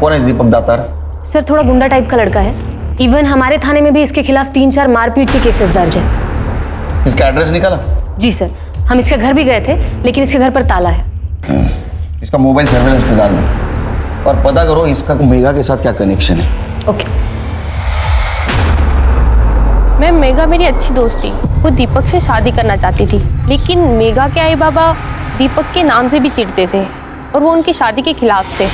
कौन है दीपक दातार? सर थोड़ा गुंडा टाइप का लड़का है। इवन हमारे थाने में भी इसके खिलाफ 3-4 मारपीट के केसेस दर्ज है। इसका एड्रेस निकाला? जी सर, हम इसके घर भी गए थे, लेकिन इसके घर पर ताला है। इसका मोबाइल सर्वेलेंस पे डाल दो और पता करो इसका मेघा के साथ क्या कनेक्शन है। ओके। मैम मेघा मेरी अच्छी दोस्त थी, वो दीपक से शादी करना चाहती थी, लेकिन मेघा के आई बाबा दीपक के नाम से भी चिढ़ते थे और वो उनकी शादी के खिलाफ थे।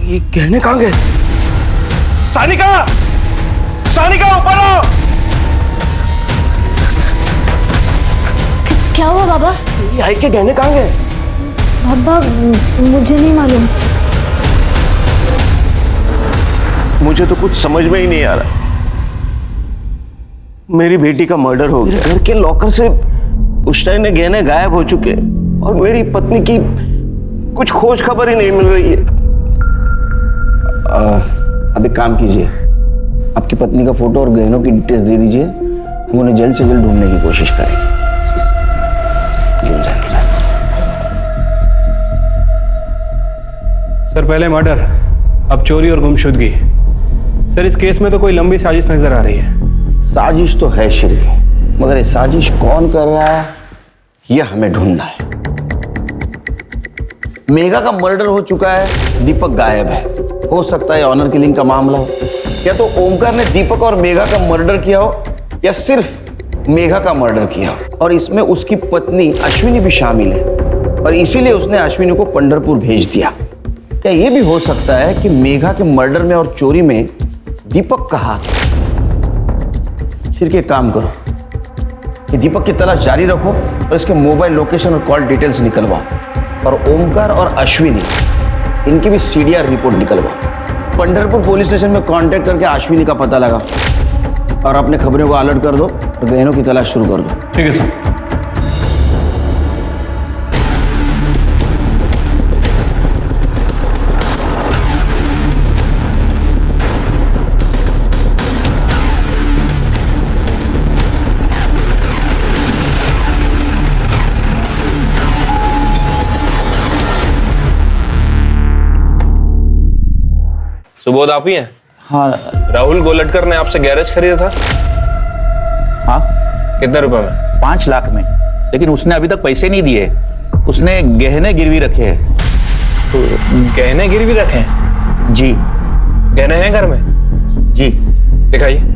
ये गहने कहाँ गए? सानिका! सानिका ऊपर आओ! क्या हुआ बाबा? ये आई के गहने कहाँ गए? बाबा मुझे नहीं मालूम। मुझे तो कुछ समझ में ही नहीं आ रहा। मेरी बेटी का मर्डर हो गया, घर के लॉकर से पुश्तैनी ने गहने गायब हो चुके और मेरी पत्नी की कुछ खोज खबर ही नहीं मिल रही है। अब एक काम कीजिए, आपकी पत्नी का फोटो और गहनों की डिटेल्स दे दीजिए, हम उन्हें जल्द से जल्द ढूंढने की कोशिश करेंगे। सर पहले मर्डर, अब चोरी और गुमशुदगी। सर इस केस में तो कोई लंबी साजिश नजर आ रही है। साजिश तो है श्री, मगर ये साजिश कौन कर रहा है ये हमें ढूंढना है। मेघा का मर्डर हो चुका है, दीपक गायब है। हो सकता है ऑनर किलिंग का मामला हो, या तो ओमकार ने दीपक और मेघा का मर्डर किया हो, या सिर्फ मेघा का मर्डर किया हो और इसमें उसकी पत्नी अश्विनी भी शामिल है और इसीलिए उसने अश्विनी को पंढरपुर भेज दिया। क्या यह भी हो सकता है कि मेघा के मर्डर में और चोरी में दीपक का हाथ है? सिर्फ एक काम करो कि दीपक की तलाश जारी रखो और इसके मोबाइल लोकेशन और कॉल डिटेल्स निकलवाओ और ओमकार और अश्विनी इनकी भी सीडीआर रिपोर्ट निकलवाओ। पंढरपुर पुलिस स्टेशन में कांटेक्ट करके अश्विनी का पता लगा और अपने खबरों को अलर्ट कर दो और गहनों की तलाश शुरू कर दो। ठीक है सर। सुबोध आप ही हैं? हाँ। राहुल गोलटकर ने आपसे गैरेज खरीदा था? हाँ। कितने रुपए में? 5 लाख में, लेकिन उसने अभी तक पैसे नहीं दिए। उसने गहने गिरवी रखे हैं। तो गहने गिरवी रखे हैं? जी। गहने हैं घर में? जी। दिखाइए।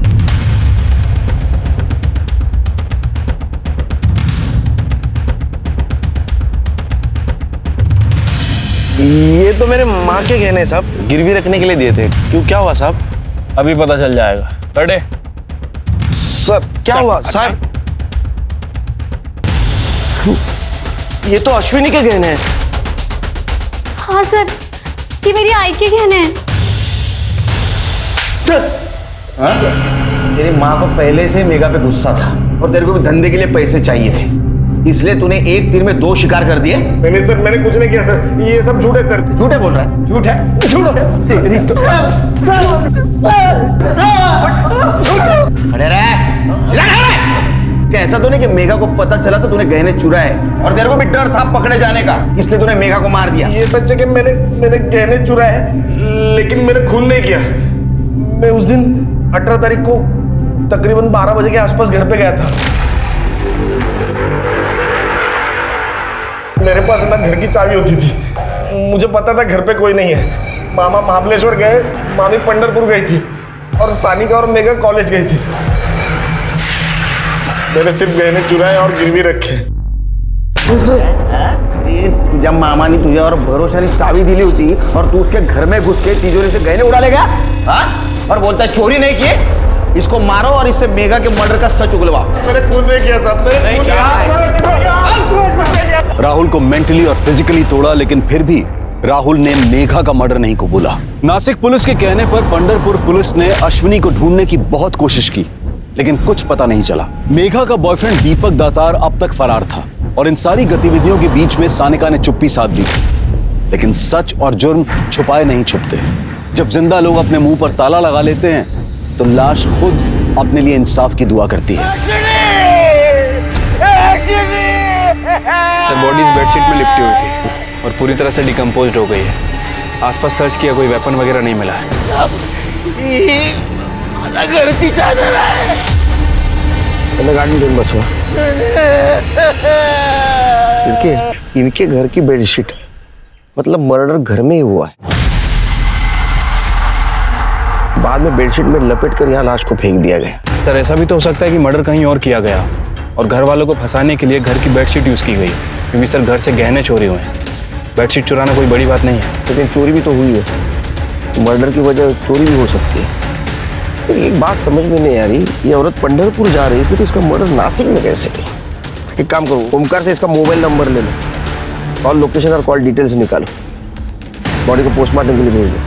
ये तो मेरे माँ के गहने साहब, गिरवी रखने के लिए दिए थे। क्यों, क्या हुआ साहब? अभी पता चल जाएगा। अरे सर क्या हुआ साहब? ये तो अश्विनी के गहने हैं। हाँ सर, ये मेरी आई के गहने हैं। सर तेरी माँ को पहले से मेघा पे गुस्सा था और तेरे को भी धंधे के लिए पैसे चाहिए थे, इसलिए तूने एक तीर में 2 शिकार कर दिए। नहीं सर, मैंने कुछ नहीं किया सर, ये सब झूठ है सर। झूठे बोल रहा है? झूठ है? झूठ खड़े रहे। क्या ऐसा तो नहीं कि मेघा को पता चला तो तूने गहने चुराए और तेरे को भी डर था पकड़े जाने का, इसलिए तूने मेघा को मार दिया? ये सच है कि मैंने गहने चुराए, लेकिन मैंने खून नहीं किया। मैं उस दिन 18 तारीख को तकरीबन 12 बजे के आसपास घर पे गया था। मेरे पास ना घर की चाबी होती थी, मुझे पता था घर पे कोई नहीं है। मामा महाबलेश्वर गए, मामी पंढरपुर गई थी और सानिका और मेघा कॉलेज गई थी। मैंने सिर्फ गहने चुराए और गिरवी रखे। जब मामा ने तुझे और भरोसा ने चाबी दिली होती और तू उसके घर में घुस के तिजोरी से गहने उड़ा लेगा, हाँ? और बोलता है चोरी नहीं किए। इसको मारो और इससे मेघा के मर्डर का सच उगलवाओ। मैंने खून नहीं किया साहब, मैंने खून नहीं। राहुल को मेंटली और फिजिकली तोड़ा, लेकिन फिर भी राहुल ने मेघा का मर्डर नहीं कबूला। नासिक पुलिस के कहने पर पंढरपुर पुलिस ने अश्विनी को ढूंढने की बहुत कोशिश की, लेकिन कुछ पता नहीं चला। मेघा का बॉयफ्रेंड दीपक दातार अब तक फरार था और इन सारी गतिविधियों के बीच में सानिका ने चुप्पी साध दी। लेकिन सच और जुर्म छुपाए नहीं छुपते। जब जिंदा लोग अपने मुंह पर ताला लगा लेते हैं तो लाश खुद अपने लिए इंसाफ की दुआ करती है। सर, बॉडी इस बेडशीट में लिपटी हुई थी और पूरी तरह से डिकम्पोज्ड हो गई है। आसपास सर्च किया, कोई वेपन वगैरह नहीं मिला है। घरची चादर आहे। गाड़ी घेऊन बसवा। इनके घर की बेडशीट, मतलब मर्डर घर में ही हुआ है। बाद में बेडशीट में लपेट कर यहाँ लाश को फेंक दिया गया। सर, ऐसा भी तो हो सकता है कि मर्डर कहीं और किया गया और घर वालों को फंसाने के लिए घर की बेडशीट यूज की गई, क्योंकि सर घर से गहने चोरी हुए हैं। बेडशीट चुराना कोई बड़ी बात नहीं है। लेकिन चोरी भी तो हुई है, मर्डर की वजह चोरी भी हो सकती है। तो एक बात समझ में नहीं आ रही, ये औरत पंढरपुर जा रही थी तो इसका मर्डर नासिक में कैसे किया? एक काम करो, ओमकार से इसका मोबाइल नंबर ले लो और लोकेशन और कॉल डिटेल्स निकालो, बॉडी को पोस्टमार्टम के लिए भेज दो।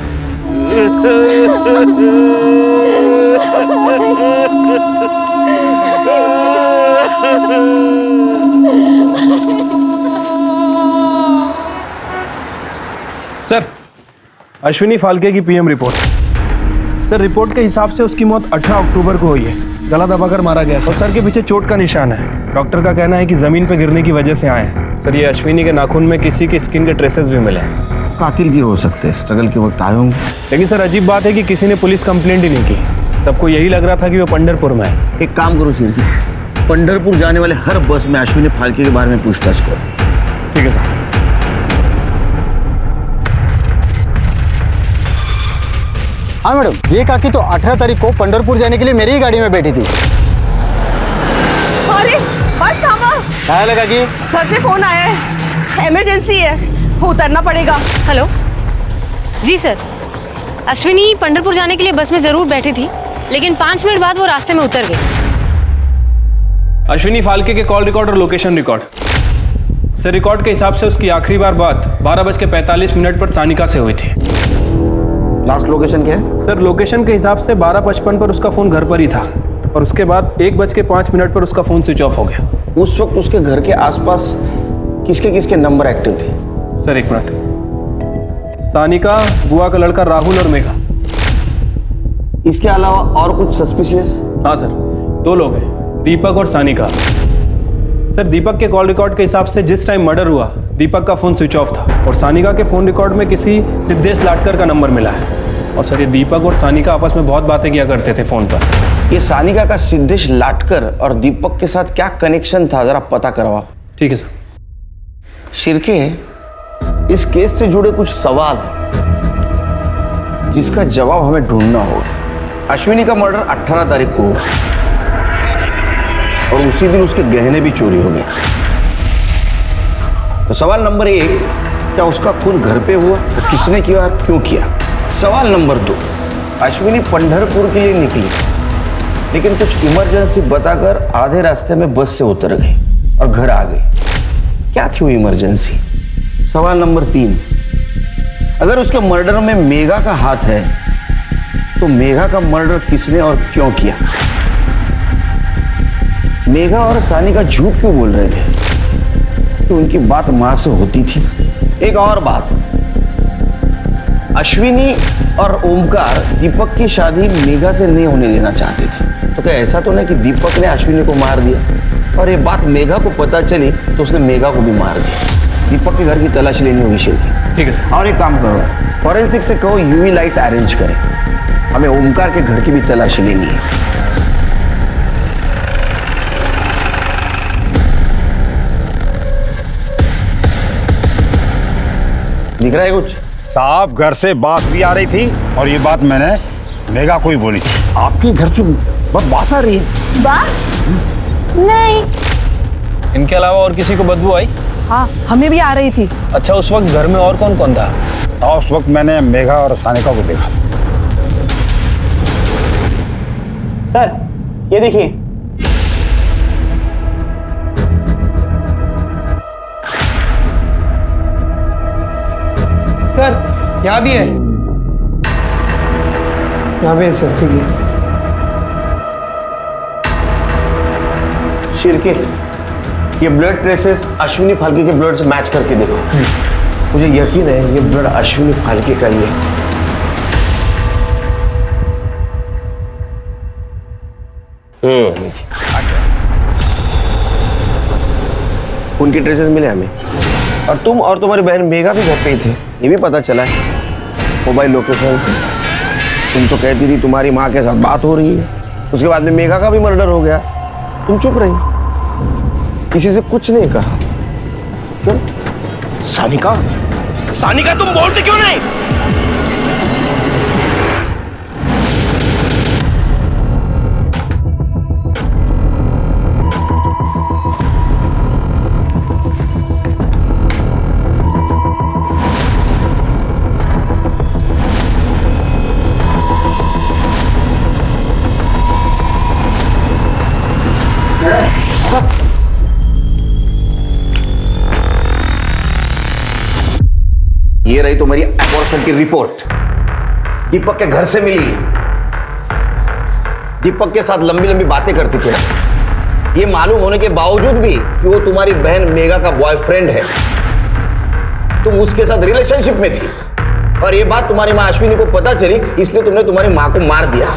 सर, अश्विनी फाल्के की पीएम रिपोर्ट। सर, रिपोर्ट के हिसाब से उसकी मौत 18 अक्टूबर को हुई है। गला दबाकर मारा गया और सर के पीछे चोट का निशान है। डॉक्टर का कहना है कि जमीन पर गिरने की वजह से आए हैं। सर, ये अश्विनी के नाखून में किसी के स्किन के ट्रेसेस भी मिले हैं। कातिल भी हो सकते हैं, स्ट्रगल के वक्त आए होंगे। लेकिन सर, अजीब बात है कि किसी ने पुलिस कंप्लेंट ही नहीं की। सबको यही लग रहा था कि वो पंढरपुर में है। एक काम करो सिरकी, पंढरपुर जाने वाले हर बस में अश्विनी फाल्के के बारे में पूछताछ करो। ठीक है सर। हाँ मैडम, ये काकी तो 18 तारीख को पंढरपुर जाने के लिए मेरी ही गाड़ी में बैठी थी। अरे बस थामा। क्या है काकी? घर से फोन आया है, इमरजेंसी है, उतरना पड़ेगा। हेलो जी सर, अश्विनी पंढरपुर जाने के लिए बस में जरूर बैठी थी, लेकिन 5 मिनट बाद वो रास्ते में उतर गई। अश्विनी फाल्के के कॉल रिकॉर्ड और लोकेशन रिकॉर्ड। सर, रिकॉर्ड के हिसाब से उसकी आखिरी बार बात 12:45 पर सानिका से हुई थी। लास्ट लोकेशन क्या है? सर, लोकेशन के हिसाब से 12:55 पर उसका फोन घर पर ही था और उसके बाद 1:05 पर उसका फोन स्विच ऑफ हो गया। उस वक्त उसके घर के आसपास किसके किसके नंबर एक्टिव थे? सर, एक मिनट। सानिका, बुआ का लड़का राहुल और मेघा। इसके अलावा और कुछ सस्पिशियस? हाँ सर, 2 लोग हैं, दीपक और सानिका। सर, दीपक के कॉल रिकॉर्ड के हिसाब से जिस टाइम मर्डर हुआ दीपक का फोन स्विच ऑफ था और सानिका के फोन रिकॉर्ड में किसी सिद्धेश लाटकर का नंबर मिला है। और सर, ये दीपक और सानिका आपस में बहुत बातें किया करते थे फोन पर। ये सानिका का सिद्धेश लाटकर और दीपक के साथ क्या कनेक्शन था, जरा पता करवाओ। ठीक है सर। शिरके, इस केस से जुड़े कुछ सवाल हैं जिसका जवाब हमें ढूंढना होगा। अश्विनी का मर्डर 18 तारीख को हुआ और उसी दिन उसके गहने भी चोरी हो गए। तो सवाल नंबर 1, क्या उसका खून घर पे हुआ? तो किसने किया और क्यों किया? सवाल नंबर 2, अश्विनी पंढरपुर के लिए निकली लेकिन कुछ इमरजेंसी बताकर आधे रास्ते में बस से उतर गई और घर आ गई। क्या थी वो इमरजेंसी? सवाल नंबर 3, अगर उसके मर्डर में मेघा का हाथ है तो मेघा का मर्डर किसने और क्यों किया? मेघा और सानिका झूठ क्यों बोल रहे थे कि उनकी बात मां से होती थी? एक और बात, अश्विनी और ओमकार दीपक की शादी मेघा से नहीं होने देना चाहते थे, तो क्या ऐसा तो नहीं कि दीपक ने अश्विनी को मार दिया और ये बात मेघा को पता चली तो उसने मेघा को भी मार दिया? दीपक के घर की तलाशी लेनी होगी शिरकी। ठीक है सर। और एक काम करो, फॉरेंसिक से कहो यूवी लाइट्स अरेंज करें, हमें ओमकार के घर की भी तलाशी लेनी है। दिख रहा है कुछ? साहब, घर से बात भी आ रही थी और ये बात मैंने मेघा को ही बोली थी। आपके घर से बहुत बात आ रही है। बात? नहीं। इनके अलावा और किसी को बदबू आई? हाँ, हमें भी आ रही थी। अच्छा, उस वक्त घर में और कौन कौन था? और उस वक्त मैंने मेघा और सानिका को देखा था। सर ये देखिए। सर यहाँ भी है, यहाँ पे है सर। ठीक है। शिरके, ये ब्लड ट्रेसेस अश्विनी फाल्के के ब्लड से मैच करके देखो। मुझे यकीन है ये ब्लड अश्विनी फाल्के का ही है। उनके ट्रेसेस मिले हमें, और तुम और तुम्हारी बहन मेघा भी घर पे ही थे, ये भी पता चला है मोबाइल लोकेशन से। तुम तो कहती थी तुम्हारी माँ के साथ बात हो रही है, उसके बाद में मेघा का भी मर्डर हो गया, तुम चुप रही, किसी से कुछ नहीं कहा। क्यों? सानिका, सानिका तुम बोलते क्यों नहीं? ये रही तुम्हारी अबॉर्शन की रिपोर्ट, दीपक के घर से मिली। दीपक के साथ लंबी लंबी बातें करती थी, ये मालूम होने के बावजूद भी कि वो तुम्हारी बहन मेघा का बॉयफ्रेंड है, तुम उसके साथ रिलेशनशिप में थी, और ये बात तुम्हारी माँ अश्विनी को पता चली, इसलिए तुमने तुम्हारी माँ को मार दिया।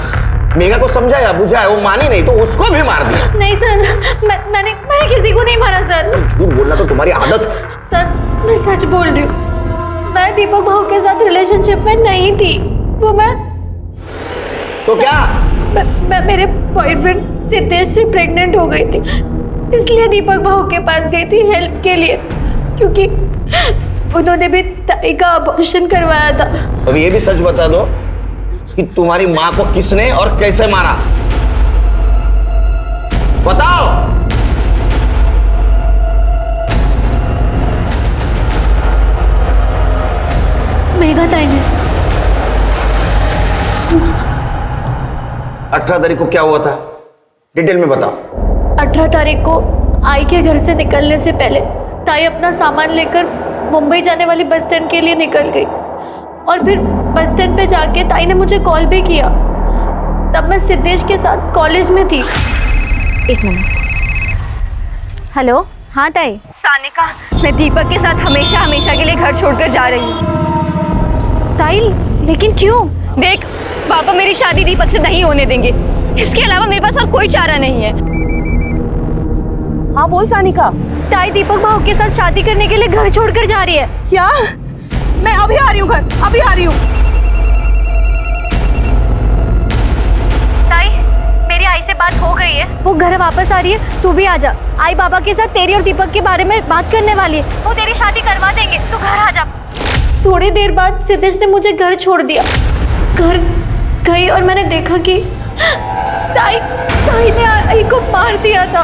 मेघा को समझाया बुझाया, वो मानी नहीं तो उसको भी मार दिया। नहीं सर, मैंने किसी को नहीं मारा सर। झूठ बोलना तो तुम्हारी आदत है। सर मैं सच बोल रही हूँ, मैं दीपक भाऊ के साथ रिलेशनशिप में नहीं थी। वो मैं तो क्या? मैं मेरे बॉयफ्रेंड सिद्धेश से प्रेग्नेंट हो गई थी, इसलिए दीपक भाऊ के पास गई थी हेल्प के लिए, क्योंकि उन्होंने भी ताई का अबॉर्शन करवाया था। अब ये भी सच बता दो कि तुम्हारी माँ को किसने और कैसे मारा, बताओ। मेघा ताई ने। 18 तारीख को क्या हुआ था, डिटेल में बताओ। 18 तारीख को आई के घर से निकलने से पहले ताई अपना सामान लेकर मुंबई जाने वाली बस स्टैंड के लिए निकल गई, और फिर बस स्टैंड पे जाके ताई ने मुझे कॉल भी किया। तब मैं सिद्धेश के साथ कॉलेज में थी। एक मिनट। हेलो, हाँ ताई। सानिका, मैं दीपक के साथ हमेशा हमेशा के लिए घर छोड़कर जा रही हूँ। ताई, लेकिन क्यों? देख, पापा मेरी शादी दीपक से नहीं होने देंगे, इसके अलावा मेरे पास और कोई चारा नहीं है। हाँ बोल सानिका। ताई दीपक भाऊ के साथ शादी करने के लिए घर छोड़कर जा रही है। क्या? मैं अभी आ रही हूँ घर, अभी आ रही हूँ। ताई, मेरी आई से बात हो गई है, वो घर वापस आ रही है, तू भी आ जा। आई बाबा के साथ तेरी और दीपक के बारे में बात करने वाली है, वो तेरी शादी करवा देंगे, तू घर आ जा। थोड़ी देर बाद सिद्धेश ने मुझे घर छोड़ दिया। घर गई और मैंने देखा कि ताई ने आई को मार दिया था।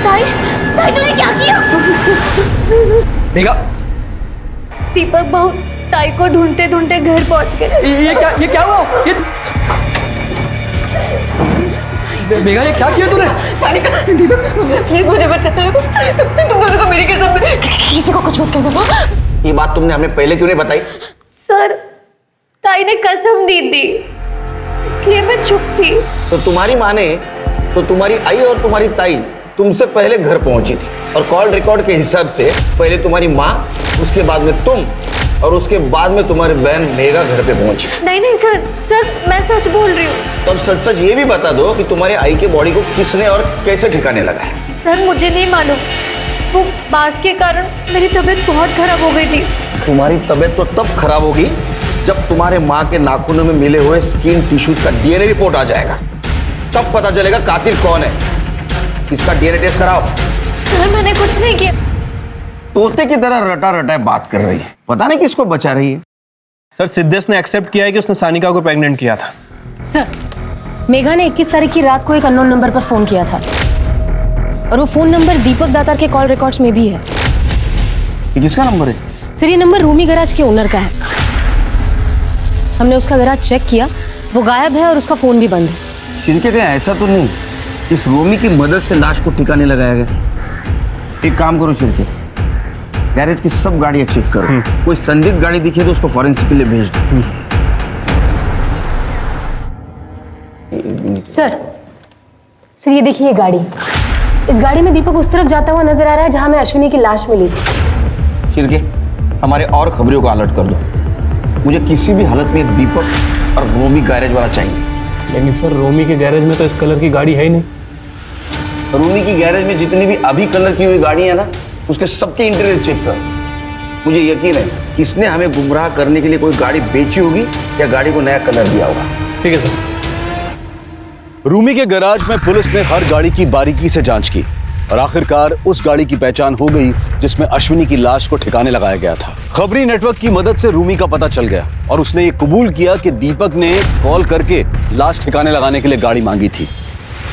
ताई तूने क्या किया? मेघा, दीपक भाऊ ताई को ढूंढते ढूंढते घर पहुंच गए। ये क्या हुआ? मेघा, ये क्या किया तूने? सानिका, दीपक प्लीज मुझे बचा लो। तुम दोनों को मेरी कसम, किसी को कुछ मत कहना। ये बात तुमने हमें पहले क्यों नहीं बताई? सर, ताई ने कसम दी थी, इसलिए मैं चुप थी। तो तुम्हारी माँ ने, तो तुम्हारी आई और तुम्हारी ताई तुमसे पहले घर पहुंची थी, और कॉल रिकॉर्ड के हिसाब से पहले तुम्हारी माँ, उसके बाद में तुम, और उसके बाद में तुम्हारी बहन मेघा घर पे पहुंची। नहीं सर, मैं सच बोल रही हूँ। तो अब सच सच ये भी बता दो कि तुम्हारे आई के बॉडी को किसने और कैसे ठिकाने लगा है। सर मुझे नहीं मालूम, वो बास के कारण मेरी तबीयत बहुत खराब हो गई थी। तुम्हारी तबीयत तो तब खराब होगी जब तुम्हारे माँ के नाखूनों में मिले हुए स्किन टिश्यूज का डीएनए रिपोर्ट आ जाएगा, तब पता चलेगा कातिल कौन है। इसका डीएनए टेस्ट कराओ। सर मैंने कुछ नहीं किया। तोते की तरह रटा रटा बात कर रही है, पता नहीं किसको बचा रही है। सर सिद्धेश ने एक्सेप्ट किया है कि उसने सानिका को प्रेग्नेंट किया था। सर, मेघा ने 21 तारीख की रात को एक अननोन नंबर पर फोन किया था, और वो फोन नंबर दीपक दातार के कॉल रिकॉर्ड्स में भी है। ये किसका नंबर है? सर ये नंबर रूमी गैराज के ओनर का है। हमने उसका गैराज चेक किया, वो गायब है और उसका फ़ोन भी बंद है। शिरके क्या ऐसा तो नहीं इस रोमी की मदद से लाश को ठिकाने लगाया गया? एक काम करो शिरके, गैरेज की सब गाड़ियां चेक करो, कोई संदिग्ध गाड़ी दिखे तो उसको फॉरेंसिक के लिए भेज दो। सर ये देखिए ये गाड़ी, इस गाड़ी में दीपक उस तरफ जाता हुआ नजर आ रहा है जहां में अश्विनी की लाश मिली। शिरके हमारे और खबरियों को अलर्ट कर दो, मुझे किसी भी हालत में दीपक और रोमी गैरेज वाला चाहिए। लेकिन सर रोमी के गैरेज में तो इस कलर की गाड़ी है ही नहीं। रोमी की गैरेज में जितनी भी अभी कलर की हुई गाड़ी है ना, उसके सबके इंटीरियर चेक कर। मुझे यकीन है इसने हमें गुमराह करने के लिए कोई गाड़ी बेची होगी या गाड़ी को नया कलर दिया होगा। ठीक है सर। रूमी के गैराज में पुलिस ने हर गाड़ी की बारीकी से जांच की और आखिरकार उस गाड़ी की पहचान हो गई जिसमें अश्विनी की लाश को ठिकाने लगाया गया था। खबरी नेटवर्क की मदद से रूमी का पता चल गया और उसने ये कबूल किया कि दीपक ने कॉल करके लाश ठिकाने लगाने के लिए गाड़ी मांगी थी।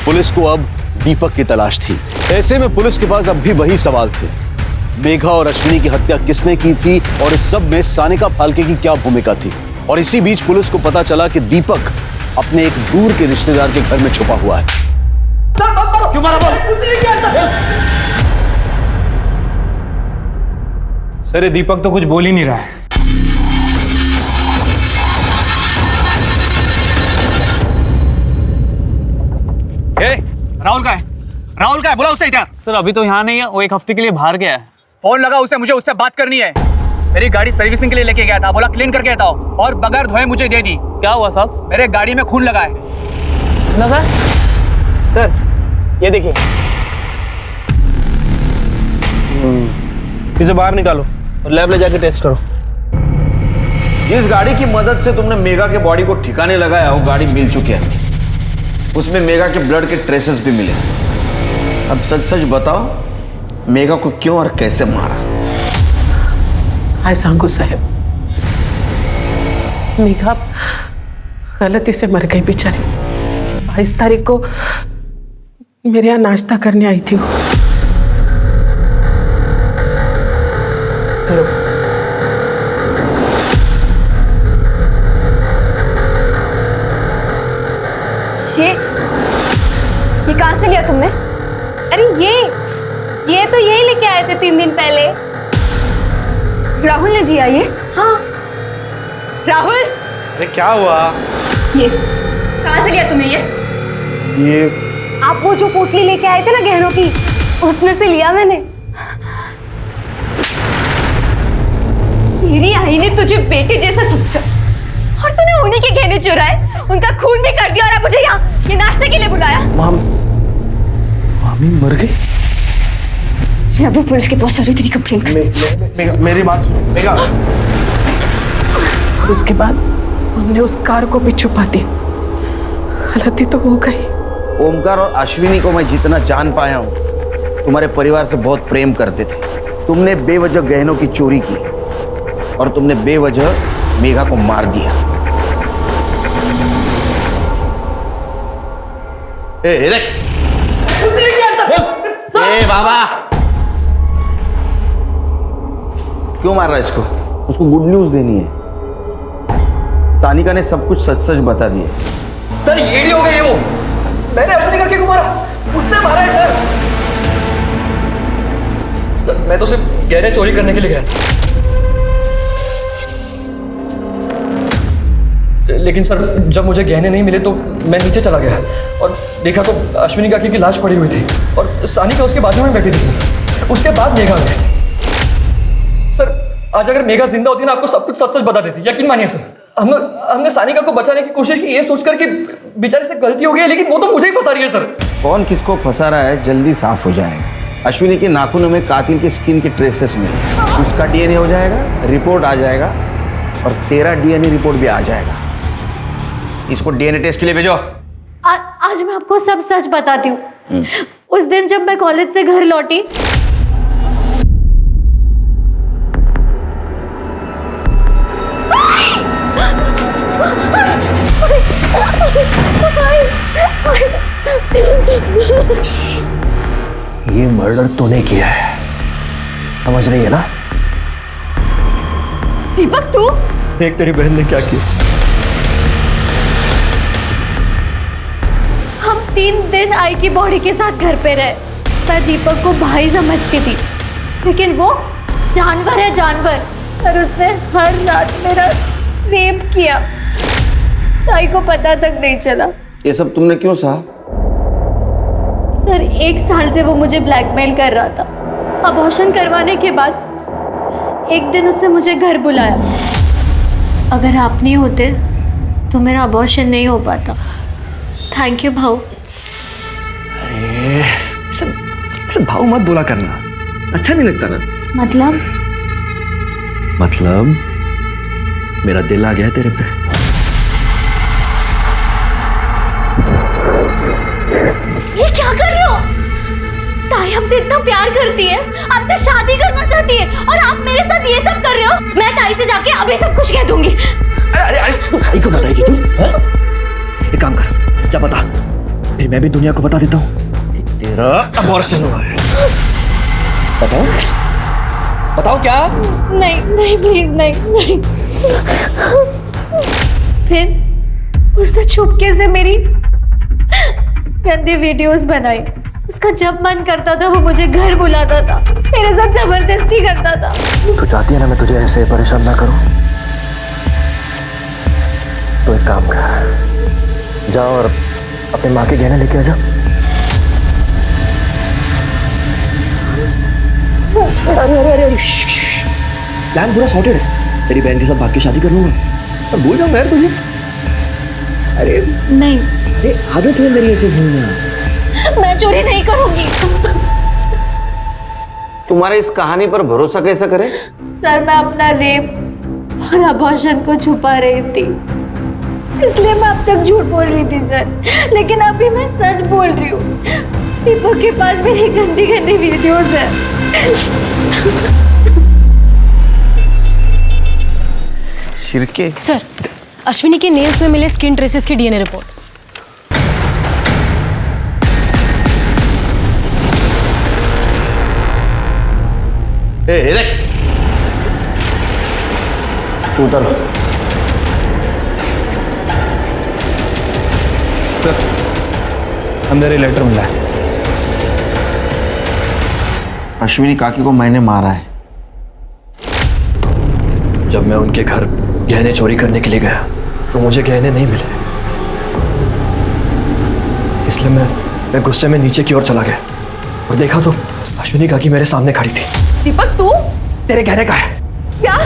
पुलिस को अब दीपक की तलाश थी। ऐसे में पुलिस के पास अब भी वही सवाल थे, मेघा और अश्विनी की हत्या किसने की थी और इस सब में सानिका फाल्के की क्या भूमिका थी। और इसी बीच पुलिस को पता चला कि दीपक अपने एक दूर के रिश्तेदार के घर में छुपा हुआ है। क्यों मारा? कुछ नहीं किया सर ये दीपक तो कुछ बोल ही नहीं रहा है। राहुल का है? राहुल का है? बोला उसे इधर। सर अभी तो यहाँ नहीं है, वो एक हफ्ते के लिए बाहर गया है। फोन लगा उसे, मुझे उससे बात करनी है। मेरी गाड़ी सर्विसिंग के लिए लेके गया था, बोला क्लीन करके आता हूँ और बगैर धोए मुझे दे दी। क्या हुआ साहब? मेरे गाड़ी में खून लगा है। लगा? सर ये देखिए। इसे बाहर निकालो और लैब ले जाके टेस्ट करो। जिस गाड़ी की मदद से तुमने मेघा के बॉडी को ठिकाने लगाया वो गाड़ी मिल चुकी है, उसमें मेघा के ब्लड के ट्रेसेस भी मिले। अब सच सच बताओ मेघा को क्यों और कैसे मारा? हाय सांगू साहब, मेघा गलती से मर गई बेचारी। 22 तारीख को मेरे यहाँ नाश्ता करने आई थी वो। ये कहाँ से लिया तुमने? अरे ये तो यही लेके आए थे 3 दिन पहले। राहुल ने दिया ये? हाँ। राहुल, अरे क्या हुआ? ये कहाँ से लिया तूने ये? आप वो जो पोटली लेके आए थे ना गहनों की, उसमें से लिया मैंने। मेरी आई ने तुझे बेटे जैसा समझा और तूने उन्हीं के गहने चुराए, उनका खून भी कर दिया और अब मुझे यहाँ ये नाश्ते के लिए बुलाया। मामी मर गई? मैं अभी पुलिस के पास आ रही, तेरी कंप्लेन कर। मेरी बात सुनो मेघा। उसके बाद हमने उस कार को भी छुपा दी। गलती तो हो गई। ओमकार और अश्विनी को मैं जितना जान पाया हूं, तुम्हारे परिवार से बहुत प्रेम करते थे। तुमने बेवजह गहनों की चोरी की और तुमने बेवजह मेघा को मार दिया। बाबा क्यों मार रहा है इसको? उसको गुड न्यूज देनी है। सानिका ने सब कुछ सच सच बता दिया। सर ये हो गई वो, मैंने अश्विनी करके को मारा, उसने मारा है सर। मैं तो सिर्फ गहने चोरी करने के लिए गया था। लेकिन सर जब मुझे गहने नहीं मिले तो मैं नीचे चला गया और देखा तो अश्विनी काकी की लाश पड़ी हुई थी और सानिका उसके बाजू में बैठी थी सर। उसके बाद मेघा गई। सर आज अगर मेघा जिंदा होती ना, आपको सब कुछ सच सच बता देती, यकीन मानिए सर। हमने सानिका को बचाने की कोशिश की, ये सोचकर कि बेचारे से गलती हो गई है, लेकिन वो तो मुझे ही फंसा रही है सर। कौन किसको फंसा रहा है जल्दी साफ हो जाएगा। अश्विनी के नाखूनों में कातिल के स्किन के ट्रेसेस मिले, उसका डीएनए हो जाएगा, रिपोर्ट आ जाएगा और तेरा डीएनए रिपोर्ट भी आ जाएगा। इसको डीएनए टेस्ट के लिए भेजो। आज मैं आपको सब सच बताती हूँ। उस दिन जब मैं कॉलेज से घर लौटी, ये मर्डर तूने किया है, समझ रही है ना? दीपक तू? देख तेरी बहन ने क्या किया। 3 दिन आई की बॉडी के साथ घर पे रहे। मैं दीपक को भाई समझती थी, लेकिन वो जानवर है जानवर, और उसने हर रात मेरा रेप किया। ताई को पता तक नहीं चला। ये सब तुमने क्यों सहा? सर 1 साल से वो मुझे ब्लैकमेल कर रहा था। अबॉर्शन करवाने के बाद एक दिन उसने मुझे घर बुलाया। अगर आप नहीं होते तो मेरा अबॉर्शन नहीं हो पाता। थैंक यू भाऊ। अरे सब भाव मत बोला करना, अच्छा नहीं लगता ना। मतलब मेरा दिल आ गया है तेरे पे। ये क्या कर रहे हो? ताई हमसे इतना प्यार करती है, आपसे शादी करना चाहती है, और आप मेरे साथ ये सब कर रहे हो। मैं ताई से जाके अभी सब कुछ कह दूंगी। अरे तू ताई को बताएगी तू? एक काम कर, जा बता, फिर मैं भी दुनिया को बता देता हूँ कि तेरा अबॉर्शन हुआ है। बताओ क्या? नहीं प्लीज नहीं। फिर उसने चुपके से मेरी गंदी वीडियोस बनाई। उसका जब मन करता था वो मुझे घर बुलाता था, मेरे साथ जबरदस्ती करता था। तू चाहती है ना मैं तुझे ऐसे परेशान ना करूं? तो एक काम कर, जा और अपने माँ के गहने लेके आ जा। अरे प्लान पूरा सॉर्टेड है। तेरी बहन के साथ भाग के शादी कर लूंगा और भूल जाऊंगा यार तुझे। अरे नहीं, अरे आदत है मेरी ऐसे भूलना। मैं चोरी नहीं करूंगी। तुम्हारे इस कहानी पर भरोसा कैसे करें? सर मैं अपना रेप और अबॉर्शन को छुपा रही थी, इसलिए मैं अब तक झूठ बोल रही थी सर। लेकिन अभी मैं सच बोल रही हूँ। दीपक के पास मेरी गंदी गंदी वीडियोस है। शिरके सर, अश्विनी के नेल्स में मिले स्किन ट्रेसेस की डीएनए रिपोर्ट। देख, उतर। अंदर ही लेटर मिला है। अश्विनी काकी को मैंने मारा है। जब मैं उनके घर गहने चोरी करने के लिए गया तो मुझे गहने नहीं मिले, इसलिए मैं गुस्से में नीचे की ओर चला गया और देखा तो अश्विनी काकी मेरे सामने खड़ी थी। दीपक तू? तेरे गहने का है? क्या?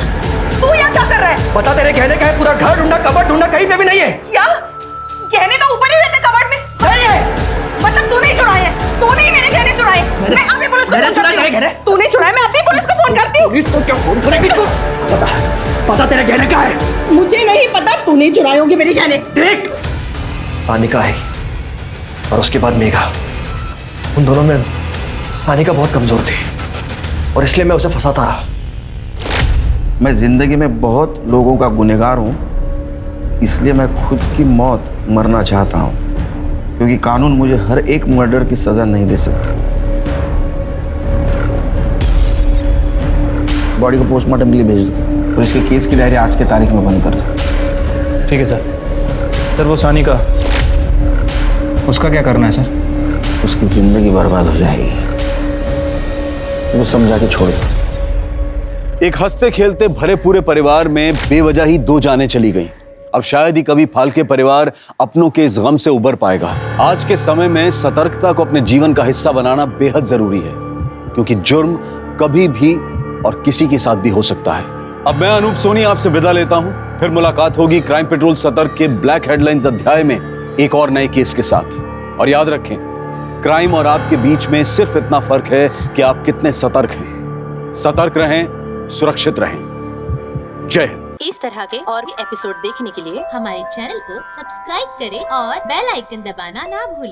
तू यहाँ क्या कर रहा है? बता, तेरे गहने का है? पूरा घर ढूंढा, कबर्ड ढूंढा, कहीं पे भी नहीं है। क्या? गहने तो ऊपर ही रहते कबर्ड में। नहीं है। मतलब तूने ही चुराए हैं? तूने ही मेरे गहने चुराए? मैं अभी पुलिस को फोन करती हूँ। तूने चुराए? मैं अभी पुलिस को फोन करती हूँ। पुलिस को क्या फोन करेगी तू? पता तेरे गहने का है? मुझे नहीं पता, तूने ही चुराए होंगे मेरे गहने। देख, सानिका आई और उसके बाद मेघा, उन दोनों में सानिका बहुत कमजोर थी और इसलिए मैं उसे फंसाता रहा। मैं जिंदगी में बहुत लोगों का गुनहगार हूँ, इसलिए मैं खुद की मौत मरना चाहता हूँ, क्योंकि कानून मुझे हर एक मर्डर की सजा नहीं दे सकता। बॉडी को पोस्टमार्टम के लिए भेज दो और इसके केस की डायरी आज के तारीख में बंद कर दो। ठीक है सर। सर वो सानिका, उसका क्या करना है सर? उसकी जिंदगी बर्बाद हो जाएगी, वो समझा के छोड़ दो। एक हंसते खेलते भरे पूरे परिवार में बेवजह ही 2 जानें चली गईं। अब शायद ही कभी फाल्के परिवार अपनों के इस गम से उबर पाएगा। आज के समय में सतर्कता को अपने जीवन का हिस्सा बनाना बेहद जरूरी है, क्योंकि जुर्म कभी भी और किसी के साथ भी हो सकता है। अब मैं अनूप सोनी आपसे विदा लेता हूं, फिर मुलाकात होगी क्राइम पेट्रोल सतर्क के ब्लैक हेडलाइंस अध्याय में एक और नए केस के साथ। और याद रखें, क्राइम और आपके बीच में सिर्फ इतना फर्क है कि आप कितने सतर्क हैं। सतर्क रहें, सुरक्षित रहें। जय हिंद। इस तरह के और भी एपिसोड देखने के लिए हमारे चैनल को सब्सक्राइब करें और बेल आइकन दबाना ना भूलें।